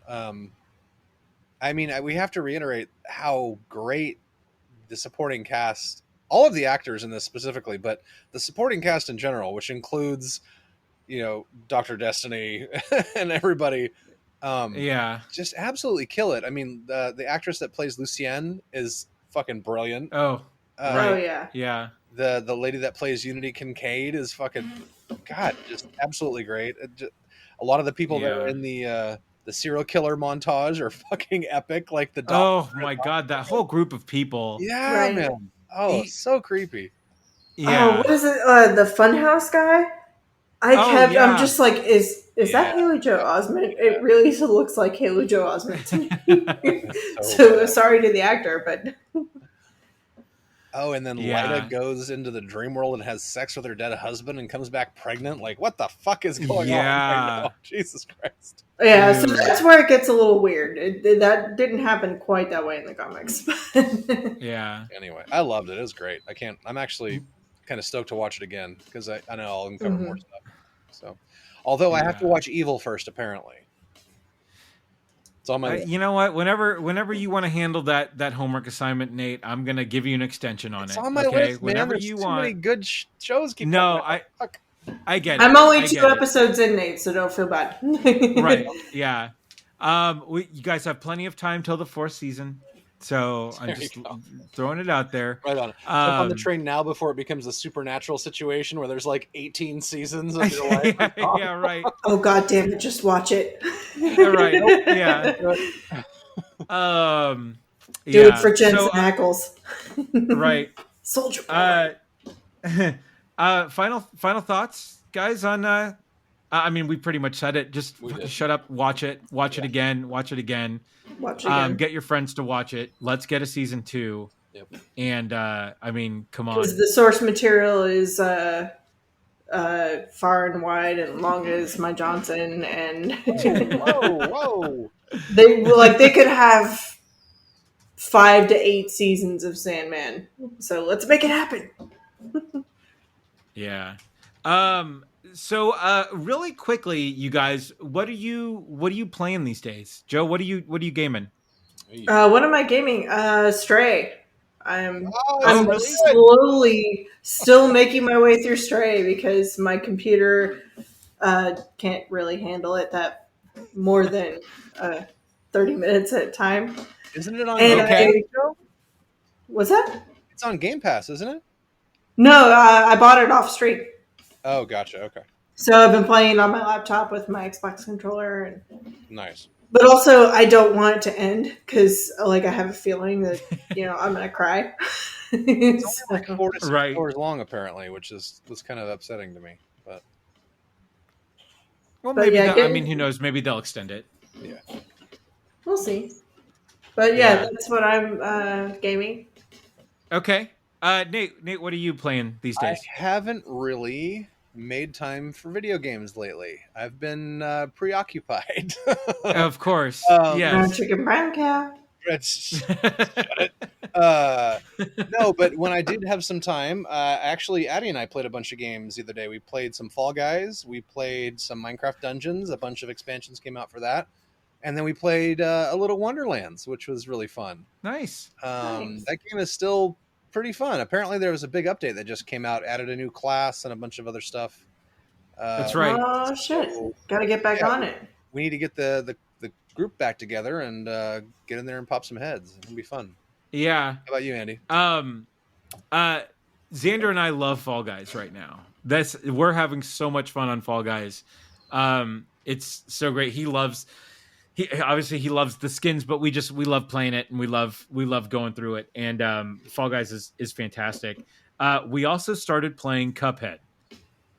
I mean, we have to reiterate how great the supporting cast, all of the actors in this specifically, but the supporting cast in general, which includes, you know, Dr. Destiny and everybody, just absolutely kill it. I mean, the actress that plays Lucienne is fucking brilliant. Oh, right. Yeah. The lady that plays Unity Kincaid is fucking, God, just absolutely great. A lot of the people that are in the serial killer montage are fucking epic. Like the oh my god, that whole group of people. Yeah, man. Oh, so creepy. Yeah. Oh, what is it? The Funhouse guy. I'm just like, is that Haley Joel Osment? It really looks like Haley Joel Osment to me. So sorry to the actor, but Oh, and then Lyta goes into the dream world and has sex with her dead husband and comes back pregnant. Like, what the fuck is going on right now? Jesus Christ. Yeah, so that's where it gets a little weird. That didn't happen quite that way in the comics. Yeah. Anyway, I loved it. It was great. I'm actually kind of stoked to watch it again because I know I'll uncover more stuff. So, although I have to watch Evil first, apparently. It's on my list. You know what? Whenever you want to handle that homework assignment, Nate, I'm gonna give you an extension on it. It's on my list, man. Whenever you want. Many good shows keep No, I get it. I'm only 2 episodes in, Nate, so don't feel bad. Right? Yeah. You guys have plenty of time till the 4th season. So I'm just throwing it out there. Right on. Jump on the train now before it becomes a supernatural situation where there's like 18 seasons of your life. Yeah, right. Oh, God damn it. Just watch it. Right. Yeah. Do it for Jensen Ackles. Right. Soldier Boy. Final thoughts, guys, on I mean, we pretty much said it. Just shut up, watch it again, watch it again. Get your friends to watch it. Let's get a season 2. Yep. And I mean, come on. Because the source material is far and wide and long as my Johnson, and whoa. They could have 5 to 8 seasons of Sandman. So let's make it happen. Yeah. So really quickly, you guys, what are you playing these days? Joe, what are you gaming? What am I gaming? Stray. I'm really slowly still making my way through Stray because my computer can't really handle it that more than 30 minutes at a time. Isn't it on Game Pass? What's that? It's on Game Pass, isn't it? No, I bought it off street. Oh, gotcha. Okay. So I've been playing on my laptop with my Xbox controller. And nice. But also, I don't want it to end because, I have a feeling that, I'm going to cry. It's only like 4 to 6 hours long, apparently, which was kind of upsetting to me. But maybe I mean, who knows? Maybe they'll extend it. Yeah. We'll see. But that's what I'm gaming. Okay. Nate, what are you playing these days? I haven't really made time for video games lately. I've been preoccupied. Of course. Yes. Chicken brown cow. No, but when I did have some time, actually, Addie and I played a bunch of games the other day. We played some Fall Guys. We played some Minecraft Dungeons. A bunch of expansions came out for that. And then we played a little Wonderlands, which was really fun. Nice. That game is still pretty fun. Apparently there was a big update that just came out, added a new class and a bunch of other stuff. That's right. Oh shit. Gotta get back on it. We need to get the group back together and get in there and pop some heads. It'll be fun. Yeah. How about you, Andy? Xander and I love Fall Guys right now. We're having so much fun on Fall Guys. It's so great. He loves the skins, but we love playing it, and we love going through it. And Fall Guys is fantastic. We also started playing Cuphead.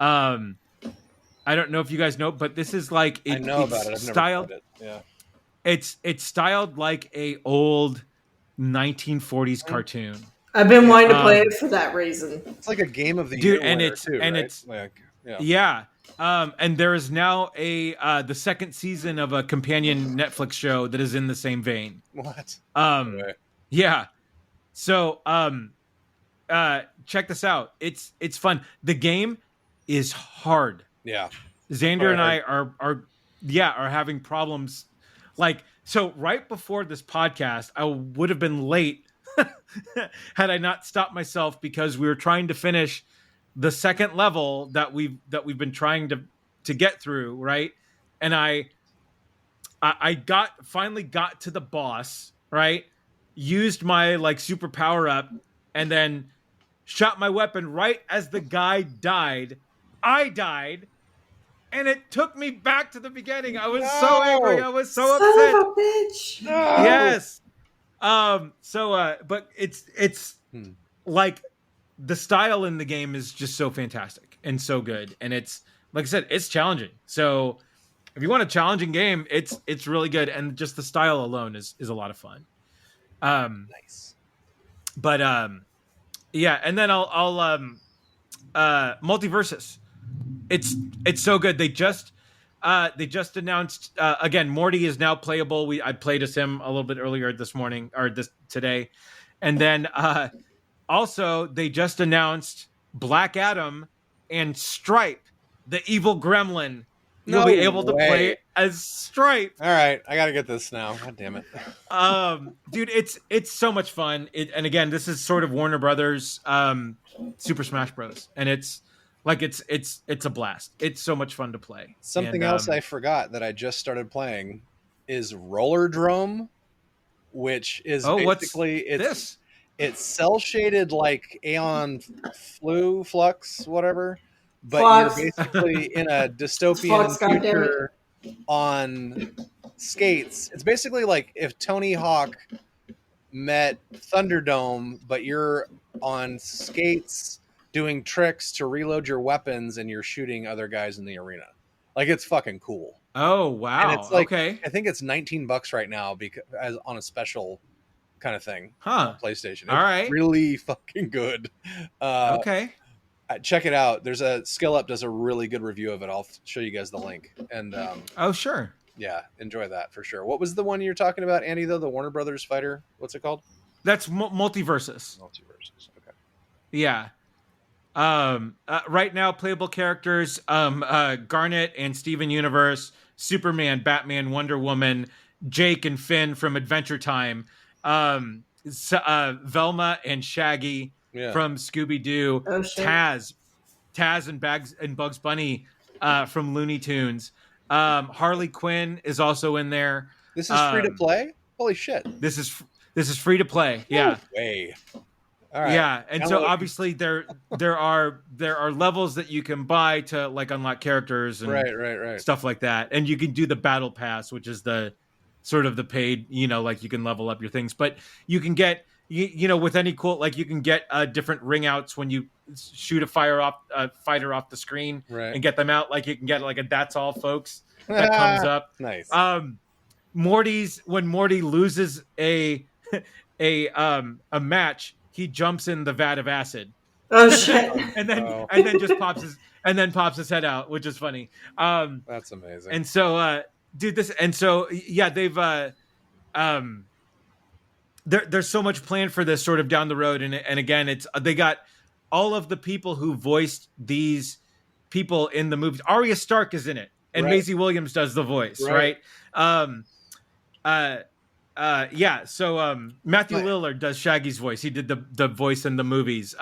I don't know if you guys know, but this is like I know about it. I've styled, never played it. Yeah, it's styled like a old 1940s cartoon. I've been wanting to play it for that reason. It's like a game of the year, and and there is now the second season of a companion Netflix show that is in the same vein. What? Yeah. So check this out. It's fun. The game is hard. Yeah. Xander and I are having problems. Like, so right before this podcast, I would have been late had I not stopped myself because we were trying to finish the second level that we've been trying to get through, right? And I finally got to the boss, right? Used my like super power up and then shot my weapon right as the guy died. I died, and it took me back to the beginning. I was so angry. I was so upset. Son of a bitch. No. Yes. But it's like the style in the game is just so fantastic and so good, and it's like I said, it's challenging. So if you want a challenging game, it's really good, and just the style alone is a lot of fun. Nice. But Yeah, and then I'll Multiversus. It's so good. They just announced again. Morty is now playable. I played as him a little bit earlier this morning or this today, and then also they just announced Black Adam and Stripe, the evil gremlin. You'll No be able to way. play as Stripe. All right, I gotta get this now. God damn it. Dude, it's so much fun. And again, this is sort of Warner Brothers Super Smash Bros. And it's like it's a blast. It's so much fun to play. Something And else I forgot that I just started playing is Roller Drome, which is basically it's cell shaded like Aeon Flux, whatever. But Flux. You're basically in a dystopian future on skates. It's basically like if Tony Hawk met Thunderdome, but you're on skates doing tricks to reload your weapons and you're shooting other guys in the arena. Like, it's fucking cool. Oh, wow. And it's like, okay. I think it's $19 right now because as on a special kind of thing on PlayStation. It's all right, really fucking good. Okay, check it out. There's a Skill Up does a really good review of it. I'll show you guys the link. And oh, sure. Yeah, enjoy that for sure. What was the one you're talking about, Andy, though? The Warner Brothers fighter? What's it called? That's Multiversus. Multiversus. Okay. Yeah. Right now, playable characters: Garnet and Steven Universe, Superman, Batman, Wonder Woman, Jake and Finn from Adventure Time, Velma and Shaggy from Scooby Doo, Taz and Bugs Bunny from Looney Tunes. Harley Quinn is also in there. This is free to play? Holy shit! This is free to play. Yeah. No way. All right. Yeah, and so obviously there are levels that you can buy to like unlock characters and right stuff like that, and you can do the battle pass, which is the sort of the paid, like you can level up your things, but you can get with any cool, like you can get different ring outs when you shoot a fighter off the screen and get them out. Like you can get like a That's All Folks that comes up. Nice. When Morty loses a match, he jumps in the vat of acid. Oh shit! and then just pops his head out, which is funny. That's amazing. And so, they've there's so much planned for this sort of down the road, and again, they got all of the people who voiced these people in the movies. Arya Stark is in it, and Maisie Williams does the voice, right? Matthew Lillard does Shaggy's voice. He did the voice in the movies.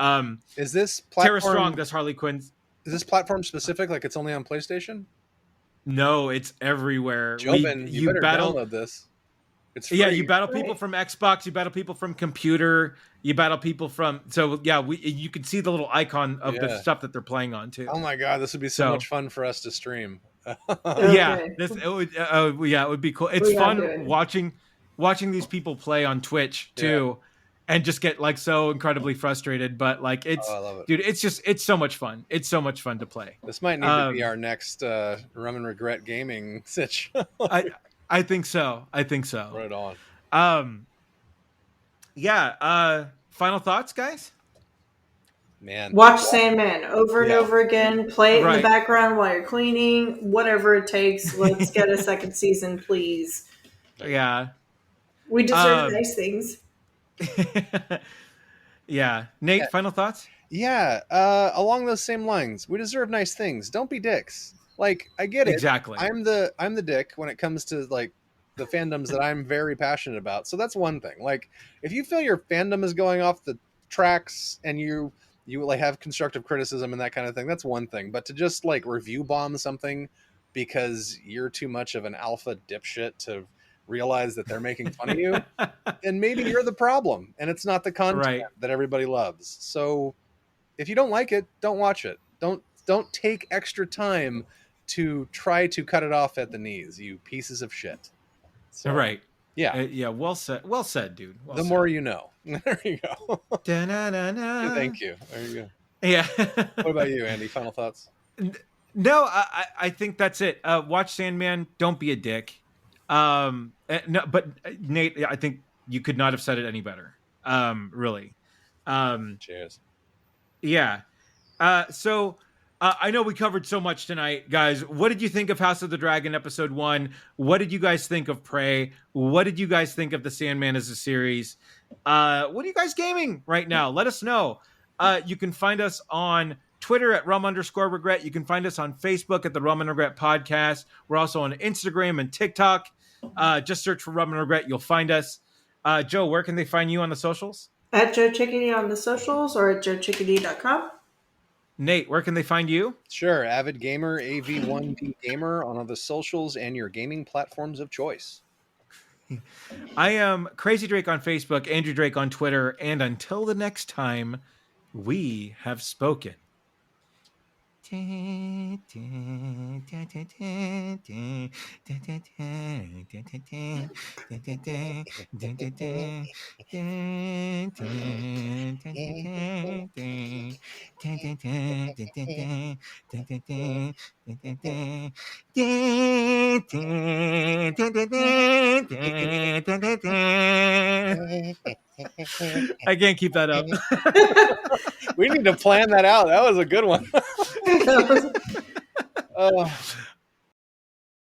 Is this platform, Tara Strong does Harley Quinn? Is this platform specific? Like it's only on PlayStation? No, it's everywhere. Jobin, you better download this. It's free. Yeah, you battle people from Xbox. You battle people from computer. You battle people from. So yeah, you can see the little icon of the stuff that they're playing on too. Oh my god, this would be so much fun for us to stream. It would be cool. It's fun watching these people play on Twitch too, and just get like so incredibly frustrated. But like I love it. Dude, it's so much fun. It's so much fun to play. This might need to be our next Rum and Regret gaming sitch. I think so. Right on. Final thoughts, guys? Man, watch Sandman over and over again. Play it in the background while you're cleaning. Whatever it takes. Let's get a second season, please. Yeah. We deserve nice things. Yeah. Nate, final thoughts? Yeah. Along those same lines, we deserve nice things. Don't be dicks. Like, I get it. Exactly. I'm the dick when it comes to like the fandoms that I'm very passionate about. So that's one thing. Like, if you feel your fandom is going off the tracks and you like have constructive criticism and that kind of thing, that's one thing. But to just like review bomb something because you're too much of an alpha dipshit to realize that they're making fun of you, then maybe you're the problem and it's not the content that everybody loves. So if you don't like it, don't watch it. Don't take extra time to try to cut it off at the knees, you pieces of shit. So, yeah. Well said, dude. The more you know. There you go. Thank you. There you go. Yeah. What about you, Andy? Final thoughts? No, I think that's it. Watch Sandman. Don't be a dick. No, but Nate, I think you could not have said it any better. Really. Cheers. Yeah. So I know we covered so much tonight, guys. What did you think of House of the Dragon episode 1? What did you guys think of Prey? What did you guys think of the Sandman as a series? What are you guys gaming right now? Let us know. You can find us on Twitter at rum_regret. You can find us on Facebook at the Rum and Regret podcast. We're also on Instagram and TikTok. Just search for Rum and Regret. You'll find us. Joe, where can they find you on the socials? At Joe Chickadee on the socials or at joechickadee.com. Nate, where can they find you? Sure, Avid Gamer, AV1P Gamer on all the socials and your gaming platforms of choice. I am Crazy Drake on Facebook, Andrew Drake on Twitter, and until the next time, we have spoken. I can't keep that up. We need to plan that out. That was a good one. That was